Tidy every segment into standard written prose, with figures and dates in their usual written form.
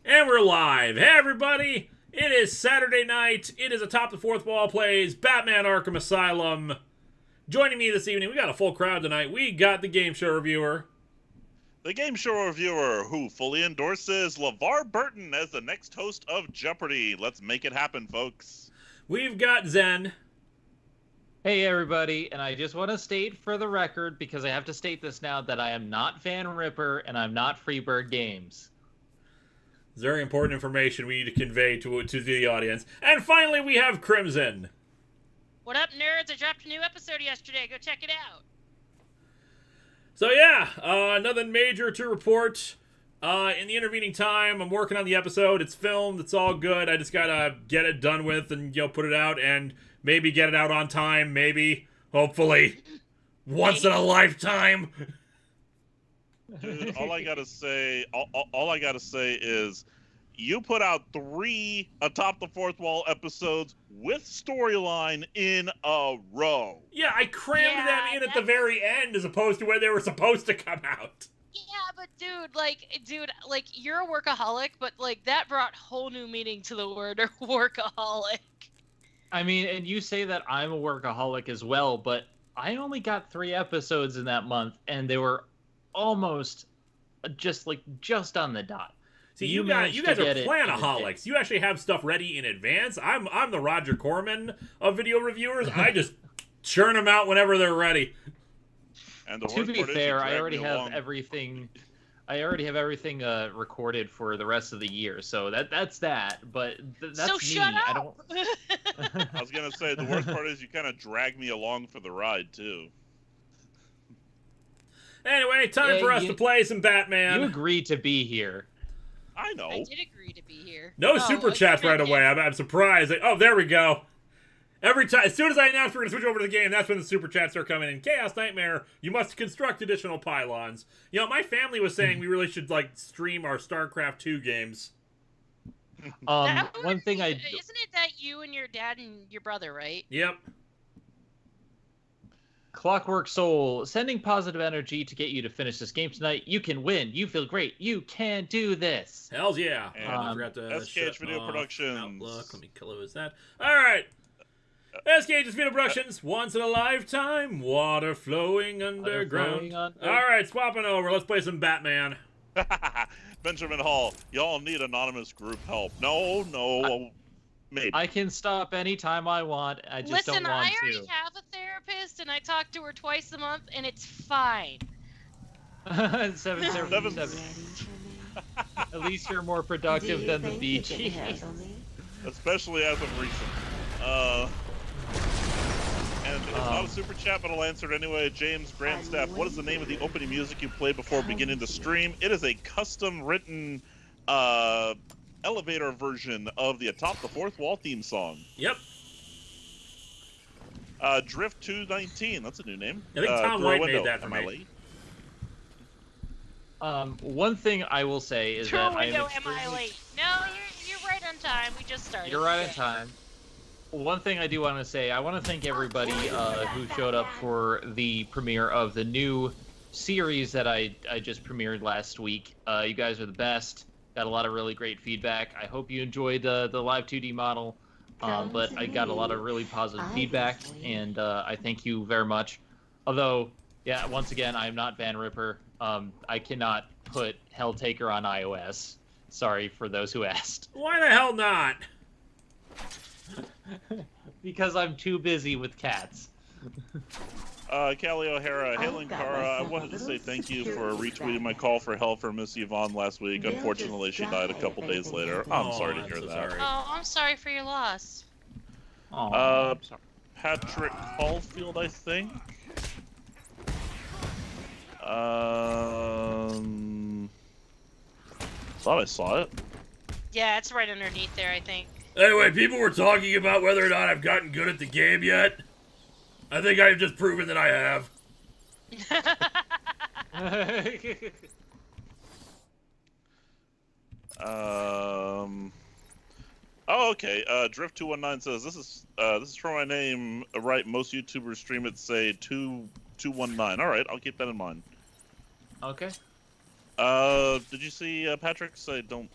And we're live. Hey, everybody. It is Saturday night. It is Atop the Fourth Wall plays Batman Arkham Asylum. Joining me this evening, we got a full crowd tonight. We got the game show reviewer. The game show reviewer who fully endorses LeVar Burton as the next host of Jeopardy. Let's make it happen, folks. We've got Zen. Hey everybody, and I just want to state for the record, because I have to state this now, that I am not Van Ripper and I'm not Freebird Games. It's very important information we need to convey to the audience. And finally, we have Crimson. What up, nerds? I dropped a new episode yesterday. Go check it out. So yeah, nothing major to report. In the intervening time, I'm working on the episode. It's filmed. It's all good. I just gotta get it done with and, put it out and maybe get it out on time. Maybe, hopefully, once in a lifetime. Dude, all I gotta say is, you put out 3 Atop the Fourth Wall episodes with storyline in a row. Yeah, I crammed them in at the very end as opposed to when they were supposed to come out. Yeah, but dude, you're a workaholic, but that brought whole new meaning to the word workaholic. I mean, and you say that I'm a workaholic as well, but I only got 3 episodes in that month, and they were almost just on the dot. See, you guys are planaholics. You actually have stuff ready in advance. I'm the Roger Corman of video reviewers. I just churn them out whenever they're ready. And the to be fair, I already have everything. I already have everything recorded for the rest of the year, so that's that. But that's so me. Shut up. I don't. I was gonna say the worst part is you kind of drag me along for the ride too. Anyway, time for us to play some Batman. You agreed to be here. I know. I did agree to be here. No super chats right away. I'm surprised. Oh, there we go. Every time, as soon as I announce we're going to switch over to the game, that's when the super chats are coming in. Chaos Nightmare, you must construct additional pylons. My family was saying we really should, stream our StarCraft 2 games. One thing isn't it that you and your dad and your brother, right? Yep. Clockwork Soul, sending positive energy to get you to finish this game tonight. You can win. You feel great. You can do this. Hells yeah. And I forgot to SKH Video Productions. Outlook. Let me close that. All right. SKH's Video Productions, once in a lifetime, water flowing underground. All right, swapping over. Let's play some Batman. Benjamin Hall, y'all need anonymous group help. No. Maybe. I can stop anytime I want. I just Listen, don't want I already to. have a therapist, and I talk to her twice a month, and it's fine. 777. At least you're more productive than the Bee Gees. Especially as of recent. And it's not a super chat, but I'll answer it anyway. James Grandstaff, what is the name of the opening music you play before beginning to stream? It is a custom-written elevator version of the Atop the Fourth Wall theme song. Yep. Drift 219, that's a new name. I think Tom Through a White window. made that for Am I me. late? One thing I will say is True that window, I'm am I late? No, you're right on time. We just started. You're right on time. One thing I do want to say, I want to thank everybody who showed up for the premiere of the new series that I just premiered last week. You guys are the best. Got a lot of really great feedback. I hope you enjoyed the live 2D model, but I got a lot of really positive feedback, and I thank you very much. Although, yeah, once again, I'm not Van Ripper. I cannot put Helltaker on iOS. Sorry for those who asked. Why the hell not? Because I'm too busy with cats. Callie O'Hara, hey Linkara, I wanted to say thank you for retweeting my call for help for Miss Yvonne last week. Unfortunately, she died a couple days later. I'm sorry to hear so that. sorry. Oh, I'm sorry for your loss. Patrick Caulfield, I think. Thought I saw it. Yeah, it's right underneath there, I think. Anyway, people were talking about whether or not I've gotten good at the game yet. I think I've just proven that I have. Oh, okay. Drift219 says this is for my name. Right, most YouTubers stream it say 2219. All right, I'll keep that in mind. Okay. Did you see Patrick say don't?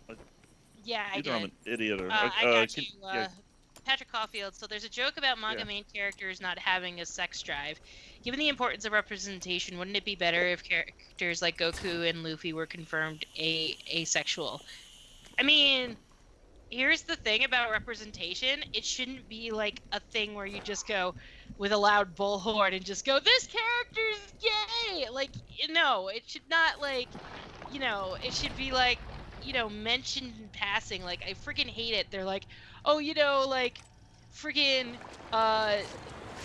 Yeah, I Either I'm did. an idiot or. I got you. Yeah. Patrick Caulfield. So there's a joke about manga main characters not having a sex drive. Given the importance of representation, wouldn't it be better if characters like Goku and Luffy were confirmed asexual? I mean, here's the thing about representation. It shouldn't be like a thing where you just go with a loud bullhorn and just go, this character's gay! Like, no, it should not, like, you know, it should be like, you know, mentioned in passing. Like, I freaking hate it. They're like, oh, you know, like, freaking,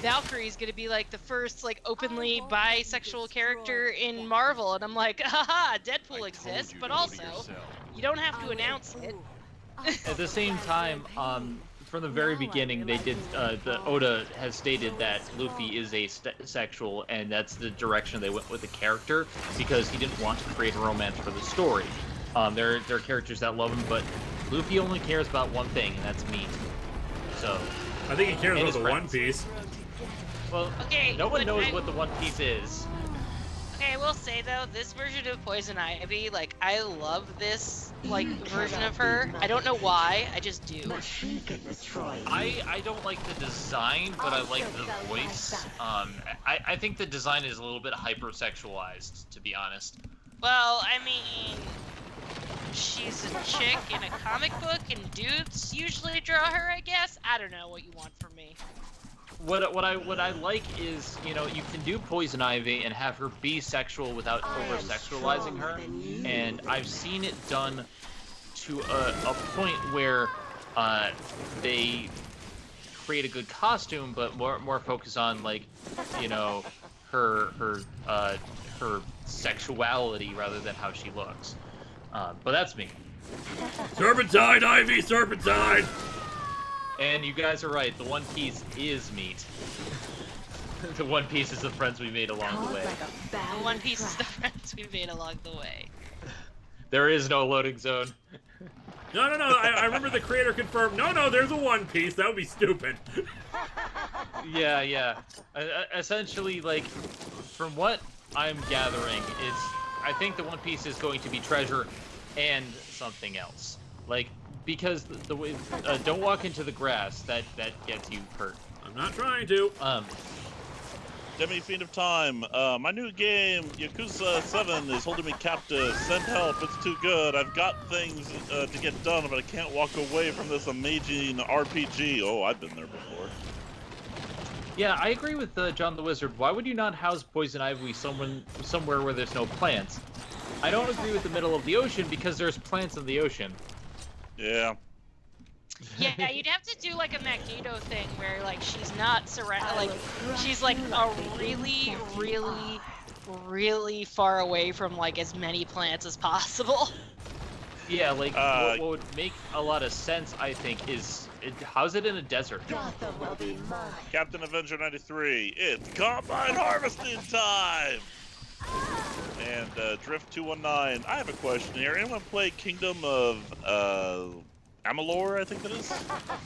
Valkyrie's gonna be, like, the first, like, openly bisexual character in Marvel. And I'm like, haha, Deadpool exists, but also, you don't have to announce it. At the same time, from the very beginning, they did. The Oda has stated that Luffy is asexual, and that's the direction they went with the character because he didn't want to create a romance for the story. There are characters that love him, but Luffy only cares about one thing, and that's meat. So I think he cares about his the friends. One Piece. Well, Okay, no one but knows what the One Piece is. Okay, I will say though, this version of Poison Ivy, like, I love this, like, version of her. I don't know why, I just do. I don't like the design, but I like the voice. I think the design is a little bit hypersexualized, to be honest. Well, I mean, she's a chick in a comic book, and dudes usually draw her, I guess. I don't know what you want from me. What I like is, you know, you can do Poison Ivy and have her be sexual without over-sexualizing her, and I've seen it done to a point where they create a good costume, but more focus on, like, you know, her sexuality rather than how she looks. But that's me. Serpentine, Ivy, Serpentine! And you guys are right, the One Piece is meat. The One Piece is the friends we made along the way. The One Piece is the friends we made along the way. There is no loading zone. No, I remember the creator confirmed, no, there's a One Piece, that would be stupid. Yeah. Essentially, like, from what I'm gathering, is I think the One Piece is going to be treasure and something else. Like, because the way don't walk into the grass, that gets you hurt. I'm not trying to. Demi Fiend of Time. My new game, Yakuza 7, is holding me captive. Send help, it's too good. I've got things to get done, but I can't walk away from this amazing RPG. Oh, I've been there before. Yeah, I agree with John the Wizard. Why would you not house poison ivy somewhere where there's no plants? I don't agree with the middle of the ocean because there's plants in the ocean. Yeah. Yeah, you'd have to do like a Magneto thing where like she's not surrounded, like she's like a really, really, really far away from like as many plants as possible. Yeah, like what would make a lot of sense, I think, is how's it in a desert? Captain Avenger 93. It's combine harvesting time. And Drift 219. I have a question here. Anyone play Kingdom of Amalur, I think that is?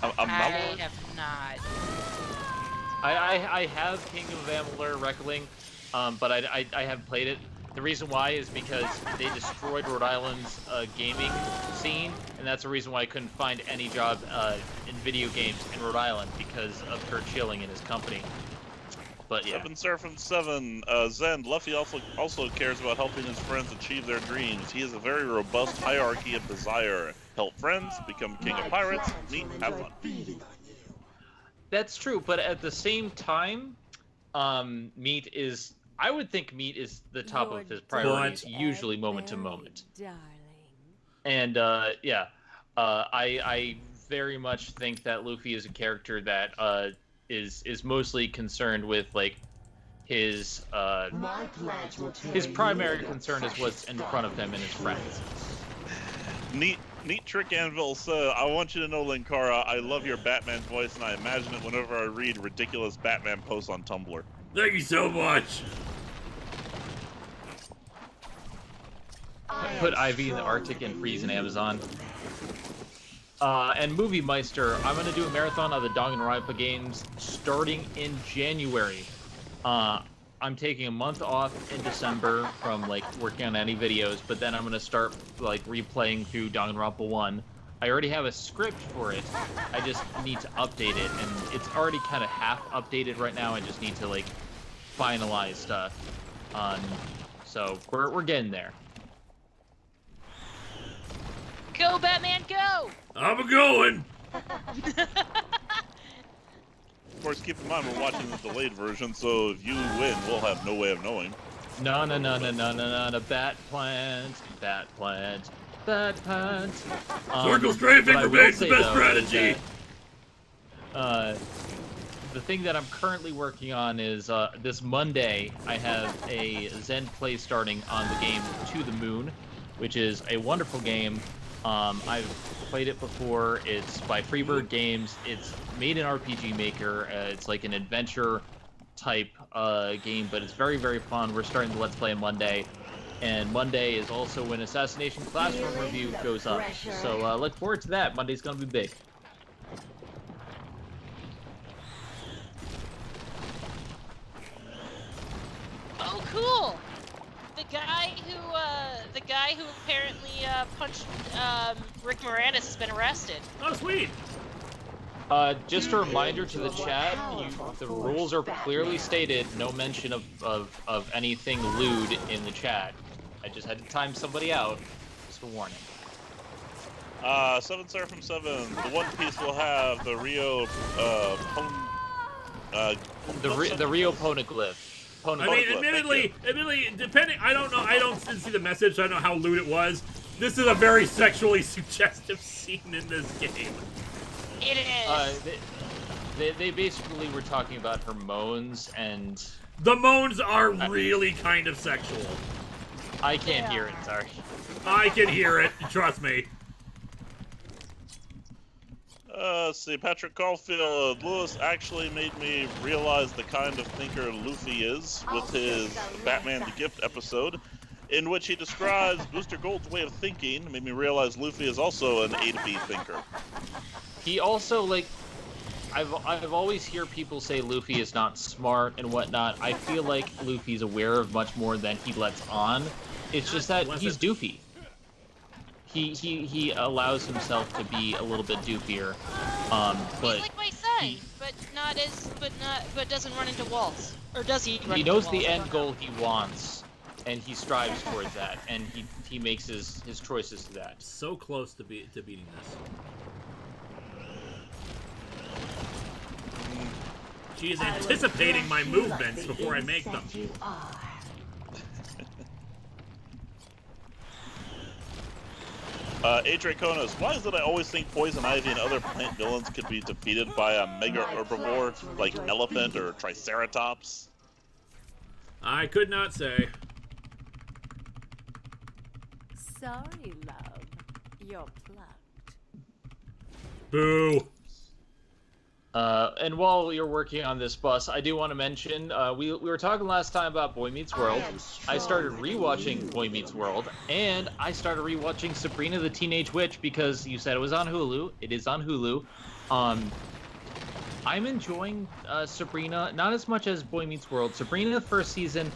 I have not. I have Kingdom of Amalur Reckoning, but I haven't played it. The reason why is because they destroyed Rhode Island's gaming scene, and that's the reason why I couldn't find any job in video games in Rhode Island because of Kurt Schilling and his company. But yeah. Seven Seraphin 7, Zen. Luffy also cares about helping his friends achieve their dreams. He has a very robust hierarchy of desire. Help friends, become king of pirates, meet, have fun. That's true, but at the same time, Meat is... I would think Meat is the top of his priorities, usually moment to moment. And, yeah. I very much think that Luffy is a character that, is mostly concerned with like his primary concern is what's in front of him and his friends. Neat Trick Anvil said, I want you to know, Linkara, I love your Batman voice and I imagine it whenever I read ridiculous Batman posts on Tumblr. Thank you so much. Put Ivy in the Arctic and freeze in Amazon. And Movie Meister, I'm going to do a marathon of the Danganronpa games starting in January. I'm taking a month off in December from like working on any videos, but then I'm going to start like replaying through Danganronpa 1. I already have a script for it. I just need to update it, and it's already kind of half updated right now. I just need to like finalize stuff. So we're getting there. Go, Batman, go! I'm a-going! Of course, keep in mind we're watching the delayed version, so if you win, we'll have no way of knowing. No, bat plant. Circle strafing remains the best strategy! The thing that I'm currently working on is, this Monday, I have a Zen play starting on the game To the Moon, which is a wonderful game. I've played it before. It's by Freebird Games. It's made in RPG Maker. It's like an adventure type game, but it's very, very fun. We're starting the Let's Play on Monday, and Monday is also when Assassination Classroom review goes up. So look forward to that. Monday's gonna be big. Oh, cool! The guy who apparently punched Rick Moranis has been arrested. Oh, sweet! Just a reminder to the chat, the rules are clearly stated, no mention of anything lewd in the chat. I just had to time somebody out, just a warning. 7 Seraphim 7, the One Piece will have the Rio, the Rio Poneglyph. I mean, admittedly, depending, I don't know, I didn't see the message, so I don't know how lewd it was. This is a very sexually suggestive scene in this game. It is. They basically were talking about her moans, and... The moans are really kind of sexual. I can't hear it, sorry. I can hear it, trust me. Let's see, Patrick Caulfield. Lewis actually made me realize the kind of thinker Luffy is with his Batman the Gift episode, in which he describes Booster Gold's way of thinking. Made me realize Luffy is also an A to B thinker. He also, like, I've always hear people say Luffy is not smart and whatnot. I feel like Luffy's aware of much more than he lets on. It's just that he's doofy. He allows himself to be a little bit doofier, but he's like my son, but not but doesn't run into walls, or does he? He knows the end goal he wants, and he strives towards that, and he makes his choices to that. So close to beating this. She is anticipating my movements before I make them. Draconis, why is it I always think Poison Ivy and other plant villains could be defeated by a mega herbivore like elephant or triceratops? I could not say. Sorry, love. You're plucked. Boo. And while you're working on this bus, I do want to mention, we were talking last time about Boy Meets World. I started rewatching Boy Meets World, and I started rewatching Sabrina the Teenage Witch because you said it was on Hulu. It is on Hulu. I'm enjoying Sabrina, not as much as Boy Meets World. Sabrina, the first season,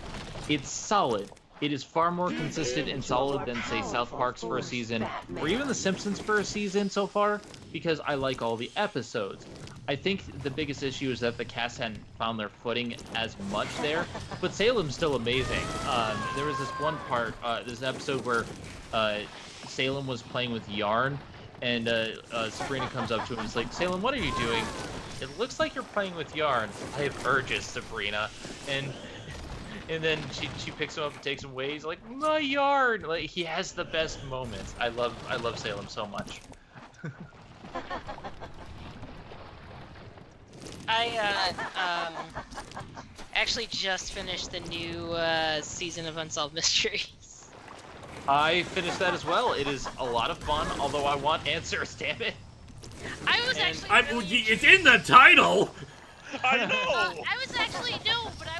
it's solid. It is far more consistent and solid than, say, South Park's first season, or even The Simpsons' first season so far, because I like all the episodes. I think the biggest issue is that the cast hadn't found their footing as much there, but Salem's still amazing. There was this one part, this episode where Salem was playing with yarn, and Sabrina comes up to him and is like, Salem, what are you doing? It looks like you're playing with yarn. I have urges, Sabrina. And then she picks him up and takes him away. He's like, my yarn! Like, he has the best moments. I love Salem so much. I actually just finished the new season of Unsolved Mysteries. I finished that as well. It is a lot of fun, although I want answers, damn it. I was It's in the title! I know! I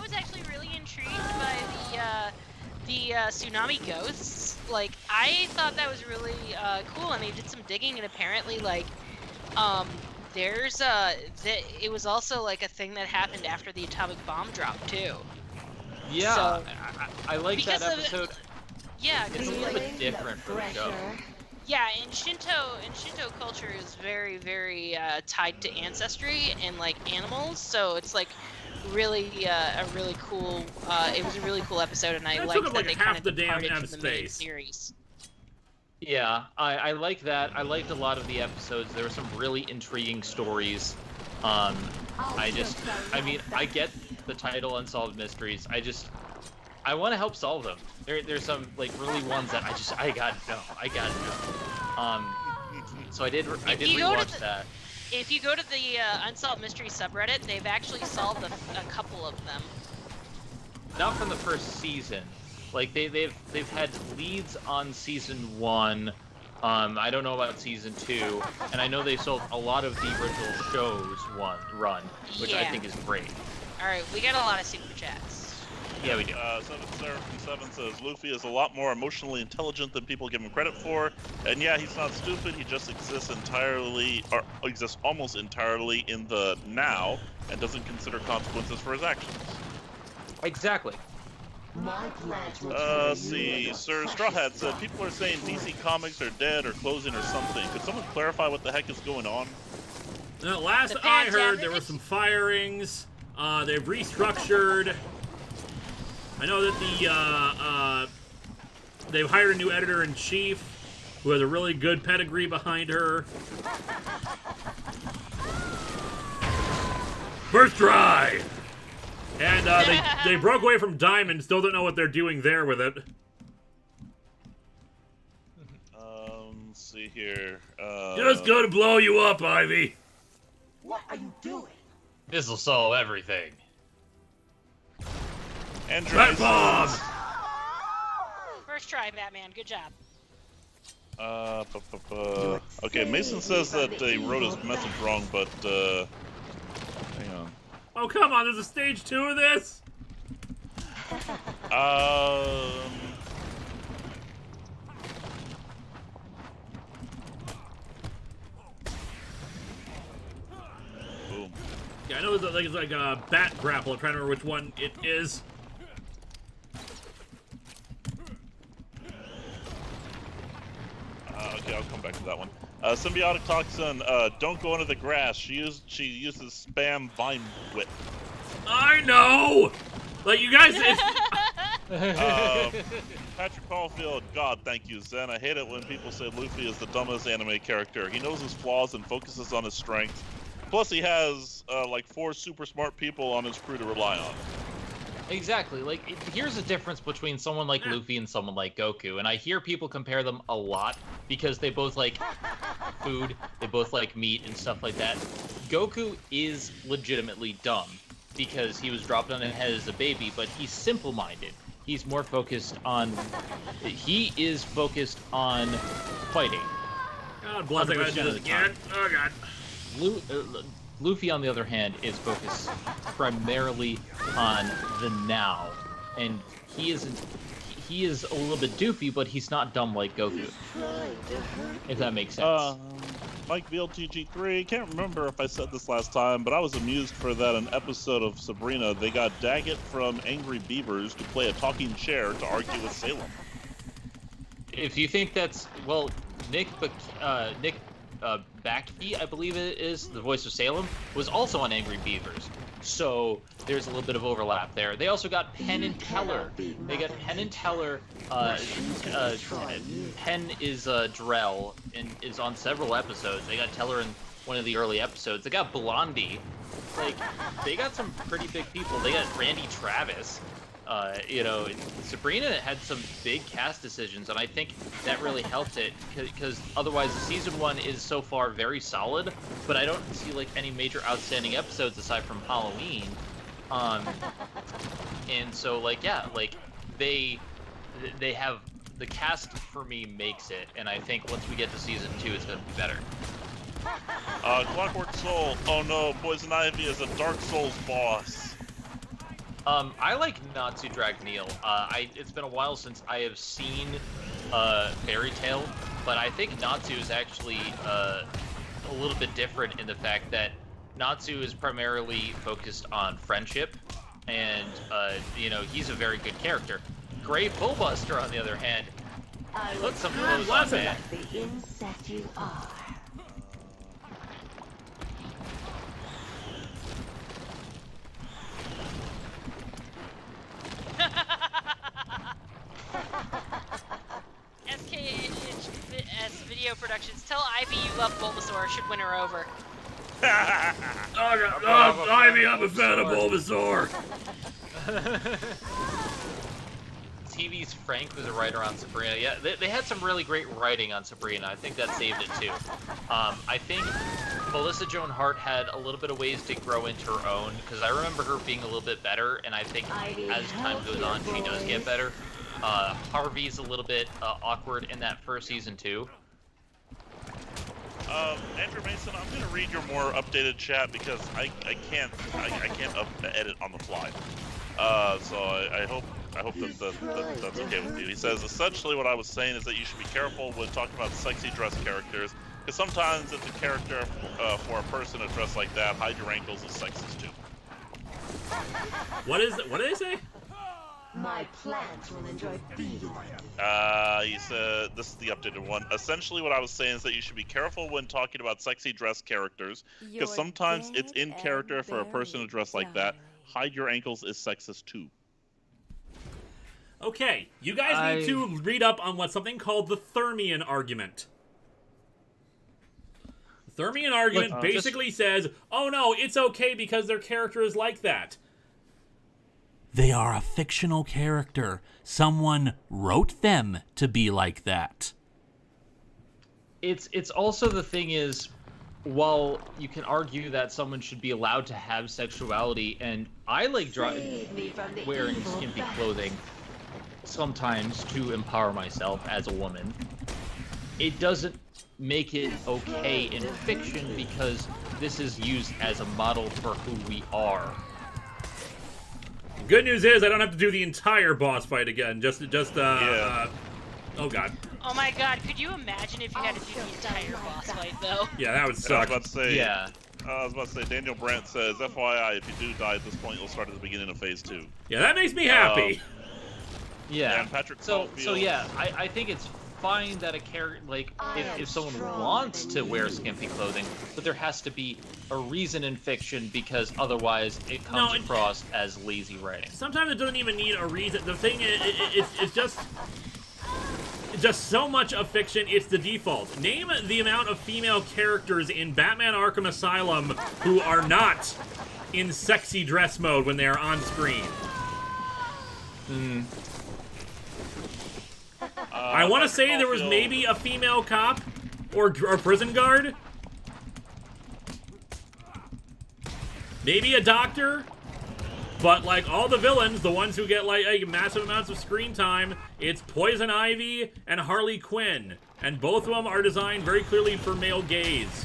was actually really intrigued by the tsunami ghosts. Like, I thought that was really cool, and they did some digging, and apparently, like, it was also like a thing that happened after the atomic bomb drop too. Yeah, so, I like that episode. Yeah, it's a little bit different for the show. Yeah, and Shinto culture is very, very tied to ancestry and like animals, so it's like really a really cool. It was a really cool episode, and I liked that they kind of departed from the main series. Yeah, I like that. I liked a lot of the episodes. There were some really intriguing stories. I get the title Unsolved Mysteries. I want to help solve them. There's some like really ones that I gotta know. So I did rewatch that. If you go to the Unsolved Mysteries subreddit, they've actually solved a couple of them. Not from the first season. Like they've had leads on season 1. I don't know about season 2, and I know they sold a lot of the original show's run, which I think is great. All right, we got a lot of super chats. Yeah, we do. Seven says Luffy is a lot more emotionally intelligent than people give him credit for, and yeah, he's not stupid. He just exists almost entirely in the now, and doesn't consider consequences for his actions. Exactly. See, Sir Straw Hat said people are saying DC Comics are dead or closing or something. Could someone clarify what the heck is going on? Last I heard, there were some firings. They've restructured. I know that they've hired a new editor-in-chief who has a really good pedigree behind her. First try! And they broke away from Diamond, still don't know what they're doing there with it. Let's see here. Just gonna blow you up, Ivy. What are you doing? This'll solve everything. Red bomb! First try, Batman. Good job. Okay, Mason says that he wrote his message wrong, but hang on. Oh, come on, there's a stage 2 of this? Boom. Yeah, I know it's like a bat grapple. I'm trying to remember which one it is. Okay, I'll come back to that one. Symbiotic Toxin, don't go into the grass. She uses spam vine whip. I know! Like, you guys... Patrick Caulfield, God, thank you, Zen. I hate it when people say Luffy is the dumbest anime character. He knows his flaws and focuses on his strengths. Plus, he has, like, 4 super smart people on his crew to rely on. Exactly. Like, here's the difference between someone like Luffy and someone like Goku. And I hear people compare them a lot because they both like food, they both like meat and stuff like that. Goku is legitimately dumb because he was dropped on his head as a baby, but he's simple-minded. He's more focused on... He is focused on fighting. God bless, I gotta do this again. Oh, God. Luffy, on the other hand, is focused primarily on the now, and he is a little bit doofy, but he's not dumb like Goku. If that makes sense. Mike VLTG3, can't remember if I said this last time, but I was amused for that an episode of Sabrina, they got Daggett from Angry Beavers to play a talking chair to argue with Salem. If you think that's, well, Nick Backey, I believe it is, the voice of Salem, was also on Angry Beavers. So there's a little bit of overlap there. They also got Penn and Teller. They got Penn and Teller. Penn is Drell and is on several episodes. They got Teller in one of the early episodes. They got Blondie. Like, they got some pretty big people. They got Randy Travis. You know, Sabrina had some big cast decisions, and I think that really helped it, because otherwise season 1 is so far very solid, but I don't see like any major outstanding episodes aside from Halloween. And so like, yeah, like they have the cast for me makes it, and I think once we get to season 2 it's gonna be better. Clockwork Soul, oh no, Poison Ivy is a Dark Souls boss. I like Natsu Dragneel. It's been a while since I have seen Fairy Tail, but I think Natsu is actually a little bit different in the fact that Natsu is primarily focused on friendship, and you know, he's a very good character. Grey Bullbuster, on the other hand, put some clothes on, man. The insect you are. SKHS Video Productions, tell Ivy you love Bulbasaur, should win her over. Ivy, I'm a fan of Bulbasaur. TV's Frank was a writer on Sabrina. Yeah, they had some really great writing on Sabrina. I think that saved it too. I think Melissa Joan Hart had a little bit of ways to grow into her own, because I remember her being a little bit better, and I think as time goes on, she does get better. Harvey's a little bit awkward in that first season too. Andrew Mason, I'm gonna read your more updated chat because I can't edit on the fly. So I hope that's okay with you. He says, essentially what I was saying is that you should be careful when talking about sexy dress characters, because sometimes if the character for a person to dress like that, hide your ankles is sexist too. What did they say? My plants will enjoy feeding. He said, this is the updated one. Essentially what I was saying is that you should be careful when talking about sexy dress characters, because sometimes it's in character for a person to dress like that. Hide your ankles is sexist too. Okay, you guys need to read up on what's something called the Thermian argument. The Thermian argument basically says, oh no, it's okay because their character is like that. They are a fictional character. Someone wrote them to be like that. It's also, the thing is, while you can argue that someone should be allowed to have sexuality, and I like wearing skimpy clothing sometimes to empower myself as a woman, it doesn't make it okay in fiction because this is used as a model for who we are. Good news is I don't have to do the entire boss fight again. Yeah. Oh god. Oh my god, could you imagine if you had to do the entire boss fight though? Yeah, that would I suck. was about to say, Yeah. I was about to say, Daniel Brandt says, FYI, if you do die at this point, you'll start at the beginning of Phase 2. Yeah, that makes me happy. Yeah. And Patrick So Caulfield, yeah, I think it's fine that a character, like, if someone wants to wear skimpy clothing, but there has to be a reason in fiction, because otherwise it comes across as lazy writing. Sometimes it doesn't even need a reason. The thing is, it's just so much of fiction, it's the default. Name the amount of female characters in Batman Arkham Asylum who are not in sexy dress mode when they are on screen. I want to say there was maybe a female cop or prison guard. Maybe a doctor. But, like, all the villains, the ones who get, like, massive amounts of screen time, it's Poison Ivy and Harley Quinn. And both of them are designed very clearly for male gaze.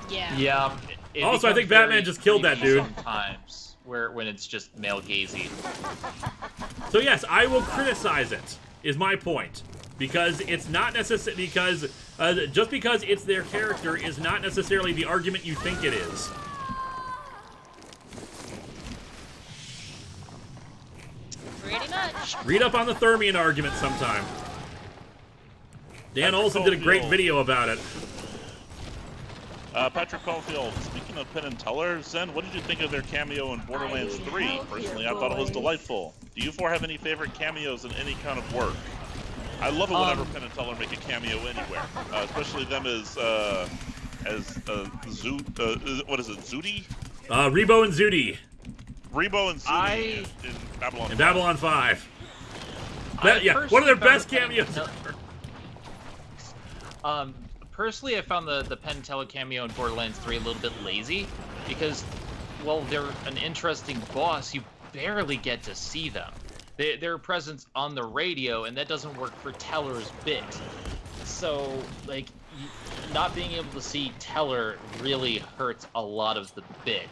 Yeah. Yeah. Also, I think Batman just killed that dude. Sometimes, when it's just male gazy. So yes, I will criticize it, is my point. Because it's not necessary, because, just because it's their character is not necessarily the argument you think it is. Pretty much. Read up on the Thermian argument sometime. Dan Olsen did a great video about it. Patrick Caulfield, speaking of Penn and Teller, Zen, what did you think of their cameo in Borderlands 3? Personally, I thought it was delightful. Do you four have any favorite cameos in any kind of work? I love it whenever Penn and Teller make a cameo anywhere, especially them as what is it, Zudi? Rebo and Zudi. Rebo and Zudi in Babylon 5. In Babylon 5. Yeah, one of their best cameos. Personally, I found the Penn and Teller cameo in Borderlands 3 a little bit lazy, because, well, they're an interesting boss, you barely get to see them. Their presence on the radio, and that doesn't work for Teller's bit. So, like, not being able to see Teller really hurts a lot of the bit.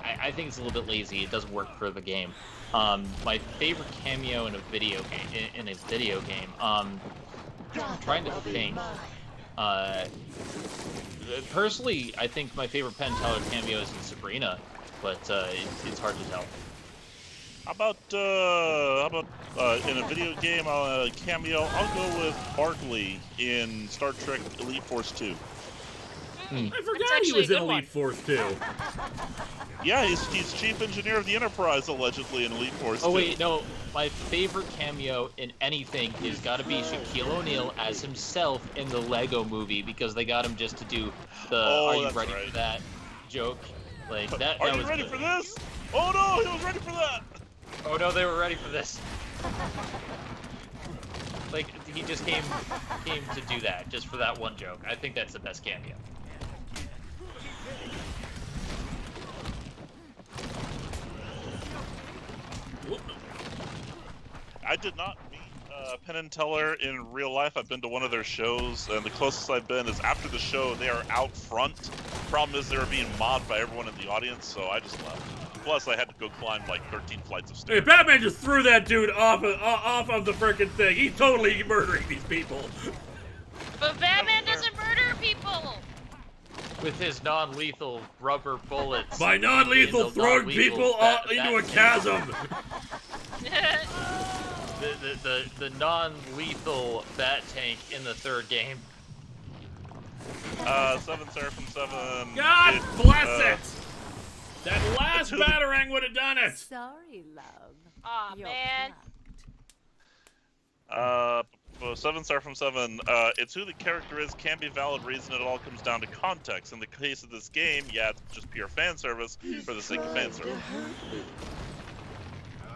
I think it's a little bit lazy. It doesn't work for the game. My favorite cameo in a video game, I'm trying to think. Personally, I think my favorite Penn and Teller cameo is in Sabrina, but it's hard to tell. How about in a video game cameo? I'll go with Barkley in Star Trek Elite Force 2. I forgot he was in Elite Force 2. Yeah, he's chief engineer of the Enterprise, allegedly, in Elite Force 2. Oh wait, no. My favorite cameo in anything is gotta be Shaquille O'Neal as himself in the Lego movie, because they got him just to do the "Are you ready for that?" joke. Like that. Are you ready for this? Oh no, he was ready for that. Oh no, they were ready for this. Like he just came to do that just for that one joke. I think that's the best cameo. I did not meet Penn and Teller in real life. I've been to one of their shows, and the closest I've been is after the show. They are out front. Problem is they were being mobbed by everyone in the audience, so I just left. Plus, I had to go climb like 13 flights of stairs. Hey, Batman just threw that dude off of the frickin' thing. He's totally murdering these people. But Batman doesn't murder people. With his non-lethal rubber bullets. By non-lethal throwing people into a chasm. The non-lethal bat tank in the third game. 7 Seraphim 7. God bless it! That last batarang would have done it! Sorry, love. Aw, man. 7 Seraphim 7. It's who the character is can be a valid reason. It all comes down to context. In the case of this game, yeah, it's just pure fan service for the sake of fan service.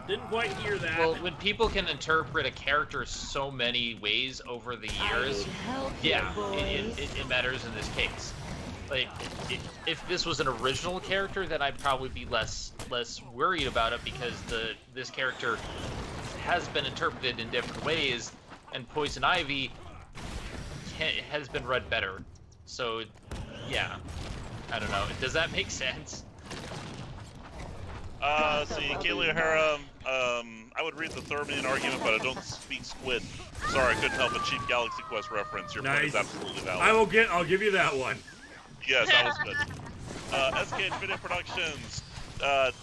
Didn't quite hear that. Well, when people can interpret a character so many ways over the years, yeah, it matters in this case. Like, if this was an original character, then I'd probably be less worried about it, because this character has been interpreted in different ways, and Poison Ivy has been read better. So, yeah, I don't know. Does that make sense? See, Kaylee O'Hara, I would read the Thermian argument, but I don't speak Squid. Sorry, I couldn't help a cheap Galaxy Quest reference. Your point is absolutely valid. I'll give you that one. Yes, that was good. SK Video Productions.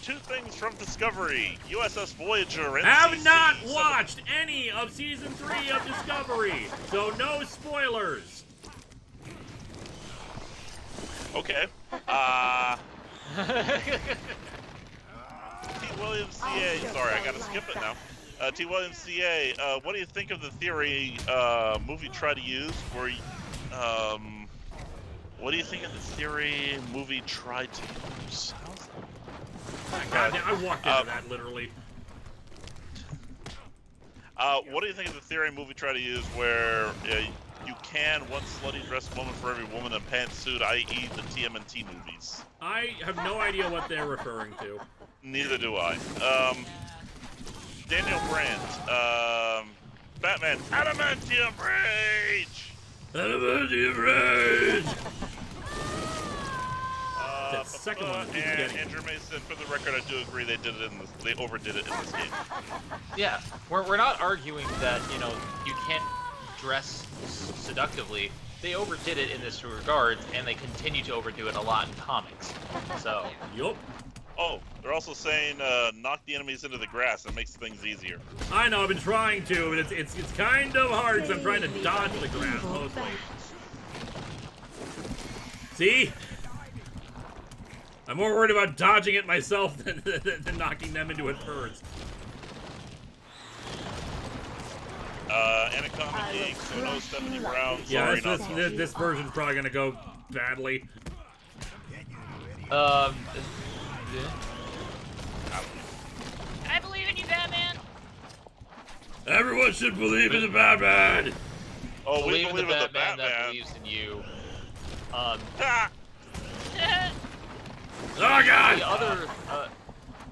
two things from Discovery: USS Voyager and Have CC not watched any of Season 3 of Discovery, so no spoilers. Okay. T. Williams CA. Sorry, I gotta skip it now. T. Williams CA. What do you think of the theory movie tried to use where? What do you think of the theory movie tried to use? God, I walked into that literally. What do you think of the theory movie tried to use where you can one slutty dressed woman for every woman in a pantsuit, i.e. the TMNT movies? I have no idea what they're referring to. Neither do I. Daniel Brandt. Batman. Adamantium Rage! Adamantium Rage! That second one keeps and getting. Andrew Mason, for the record, I do agree they did it in this. They overdid it in this game. Yeah, we're not arguing that, you know, you can't dress seductively. They overdid it in this regard, and they continue to overdo it a lot in comics. So. Yup. Oh, they're also saying knock the enemies into the grass. It makes things easier. I know, I've been trying to, but it's kind of hard because I'm trying to dodge the grass mostly. See? I'm more worried about dodging it myself than knocking them into it first. Anaconda Geek, so no Stephanie Brown. Yeah, Sorry, this version's probably gonna go badly. Yeah. I believe in you, Batman. Everyone should believe in the Batman. Oh, we Believe in believe the in the Batman that Batman. believes in you. Ah! Oh God! The other,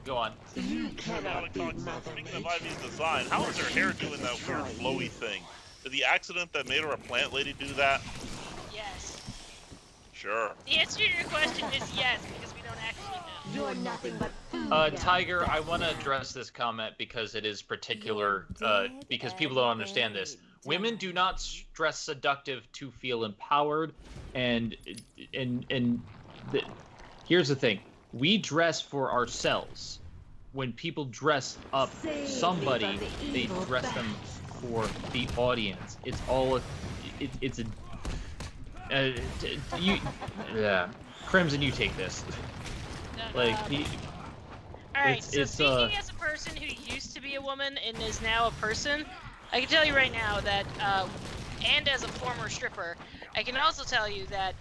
go on. You cannot be Speaking Mother of Nature. Ivy's design, how is her hair doing that weird flowy thing? Did the accident that made her a plant lady do that? Yes. Sure. The answer to your question is yes, because we don't actually know. You're nothing but food. Tiger, I want to address this comment because it is particular, because people don't understand this. Women do not dress seductive to feel empowered, and here's the thing. We dress for ourselves. When people dress up somebody, they dress them for the audience. It's all, it's a, yeah. Crimson, you take this. Like, Alright, it's- so it's, speaking as a person who used to be a woman and is now a person, I can tell you right now that, and as a former stripper, I can also tell you that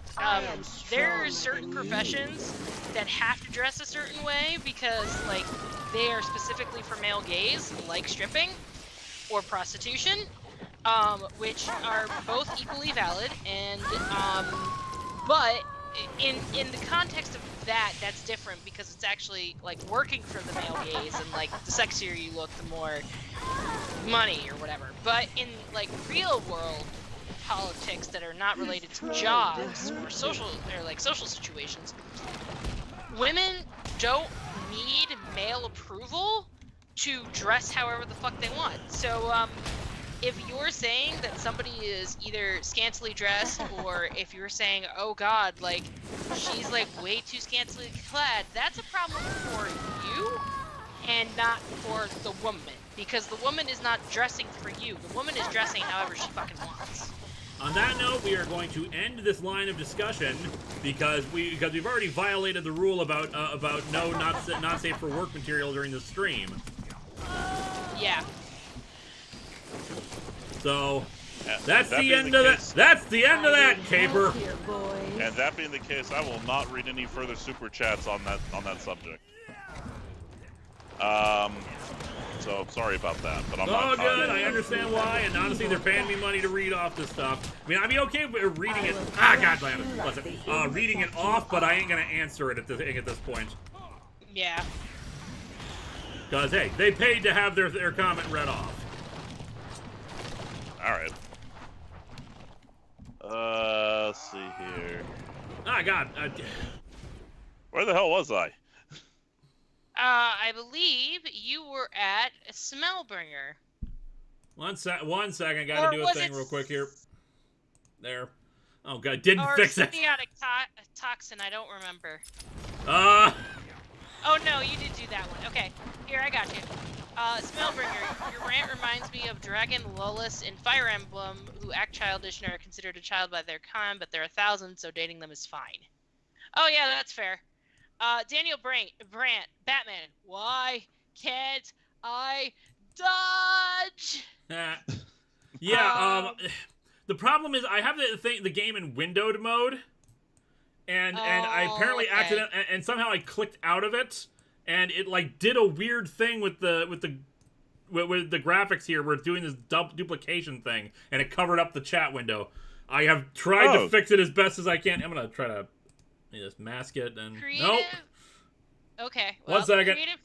there are certain professions that have to dress a certain way because, like, they are specifically for male gaze, like stripping or prostitution, which are both equally valid, and, but in the context of that, that's different because it's actually, like, working for the male gaze, and, like, the sexier you look, the more money or whatever. But in, like, real world politics that are not related to jobs or social situations, women don't need male approval to dress however the fuck they want. So, if you're saying that somebody is either scantily dressed, or if you're saying, oh god, like, she's, like, way too scantily clad, that's a problem for you and not for the woman. Because the woman is not dressing for you. The woman is dressing however she fucking wants. On that note, we are going to end this line of discussion because we've already violated the rule about not safe for work material during the stream. Yeah. So Yeah, that's that the being end the of that. case- That's the end of that, Caper. Here, boys. And that being the case, I will not read any further super chats on that subject. So sorry about that, but I'm Oh, not. good. I understand why, and honestly, they're paying me money to read off this stuff. I mean, I'd be okay with reading it. God damn it! Listen, reading it off, but I ain't gonna answer it at this point. Yeah. Cause hey, they paid to have their comment read off. All right. Let's see here. God. Where the hell was I? I believe you were at Smellbringer. One second. Gotta Or do a was thing it real quick here. There. Oh god, didn't Or fix it. symbiotic toxin, I don't remember. Oh no, you did do that one. Okay, here I got you. Smellbringer, your rant reminds me of Dragon Lulus in Fire Emblem, who act childish and are considered a child by their kind, but they're 1,000, so dating them is fine. Oh yeah, that's fair. Daniel Brandt, Batman, why can't I dodge? Yeah, the problem is I have the game in windowed mode, and I apparently and somehow I clicked out of it, and it like did a weird thing with the graphics here. We're doing this duplication thing, and it covered up the chat window. I have tried to fix it as best as I can. I'm gonna try to just mask it and nope. Okay. Well, 1 second. Creative...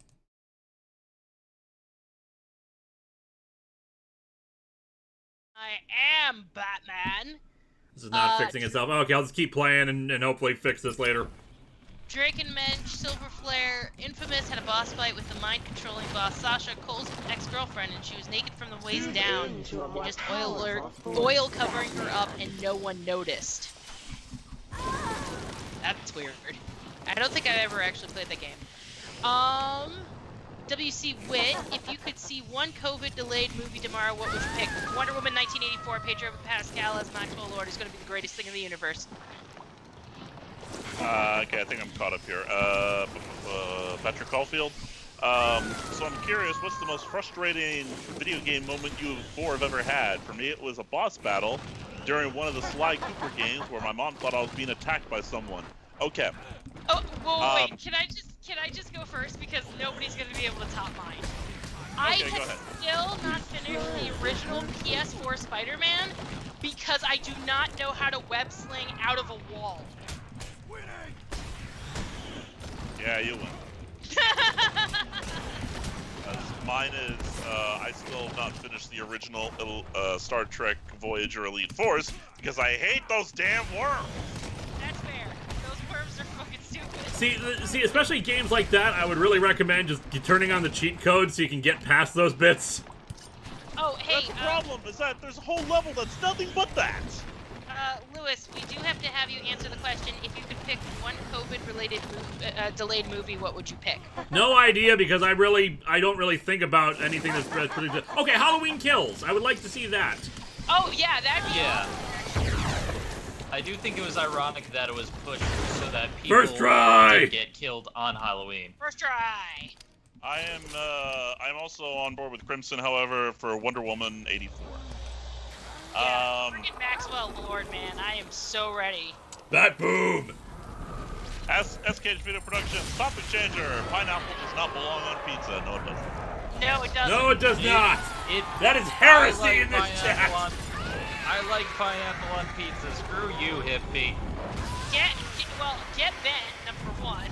I am Batman. This is not fixing itself. Okay, I'll just keep playing and hopefully fix this later. Drakenmensch, Silver Flare, Infamous had a boss fight with the mind-controlling boss Sasha, Cole's ex-girlfriend, and she was naked from the waist down, and just oil covering her up, and no one noticed. That's weird. I don't think I've ever actually played that game. WC Wit, if you could see one COVID-delayed movie tomorrow, what would you pick? Wonder Woman 1984, Pedro Pascal as Maxwell Lord is going to be the greatest thing in the universe. Okay, I think I'm caught up here. Patrick Caulfield. So I'm curious, what's the most frustrating video game moment you four have ever had? For me, it was a boss battle during one of the Sly Cooper games where my mom thought I was being attacked by someone. Okay. Oh, well, wait. Can I just go first because nobody's gonna be able to top mine. I have still not finished the original PS4 Spider-Man because I do not know how to web sling out of a wall. Yeah, you win. Mine is, I still have not finished the original Star Trek Voyager Elite Force because I hate those damn worms. That's fair. Those worms are fucking stupid. See, especially games like that, I would really recommend just turning on the cheat code so you can get past those bits. Oh, hey. That's the problem, is that there's a whole level that's nothing but that. Lewis, we do have to have you answer the question. If you could pick one COVID-related delayed movie, what would you pick? No idea, because I don't really think about anything that's pretty good. Okay, Halloween Kills. I would like to see that. Oh, yeah, that'd be I do think it was ironic that it was pushed so that people First try! didn't get killed on Halloween. First try! I'm also on board with Crimson, however, for Wonder Woman 84. Yeah, freaking Maxwell Lord, man. I am so ready. Bat boom! SKH Video Productions, topic changer. Pineapple does not belong on pizza. No, it doesn't. No, it doesn't. No, it does not. That is heresy like in this chat. I like pineapple on pizza. Screw you, hippie. Get bent, number one.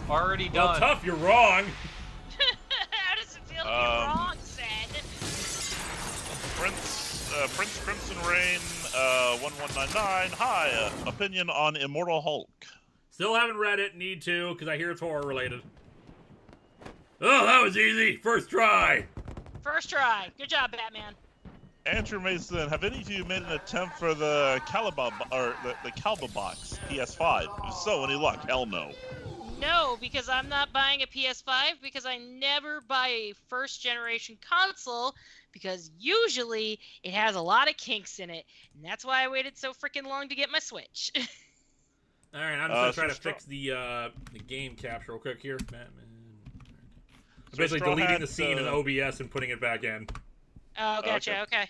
Already done. Well, tough, you're wrong. How does it feel to be wrong, Zed? Prince Crimson Rain, 1199. Hi, opinion on Immortal Hulk. Still haven't read it. Need to, because I hear it's horror related. Oh, that was easy. First try. First try. Good job, Batman. Andrew Mason, have any of you made an attempt for the Calaba or the Calba box PS5? If so, any luck? Hell no. No, because I'm not buying a PS5 because I never buy a first generation console because usually it has a lot of kinks in it, and that's why I waited so freaking long to get my Switch. All right, I'm just gonna try to fix the game capture real quick here. Batman. I'm basically deleting the scene in OBS and putting it back in. Oh, gotcha. Okay.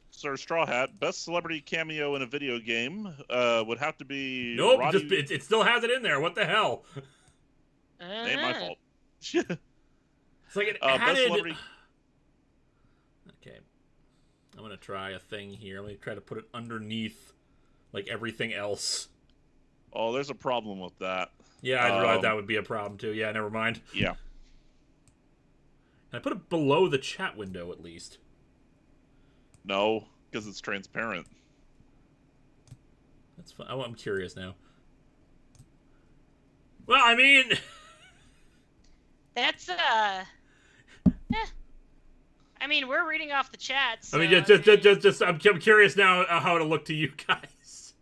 Sir Straw Hat, best celebrity cameo in a video game would have to be. Nope, it still has it in there. What the hell? Ain't my fault. It's like it added. Okay, I'm gonna try a thing here. Let me try to put it underneath, like everything else. Oh, there's a problem with that. Yeah, I realized that would be a problem too. Yeah, never mind. Yeah. Can I put it below the chat window at least? No, because it's transparent. That's fine. Oh, I'm curious now. Well, I mean, that's I mean, we're reading off the chat. So, I mean, I'm curious now how it'll look to you guys.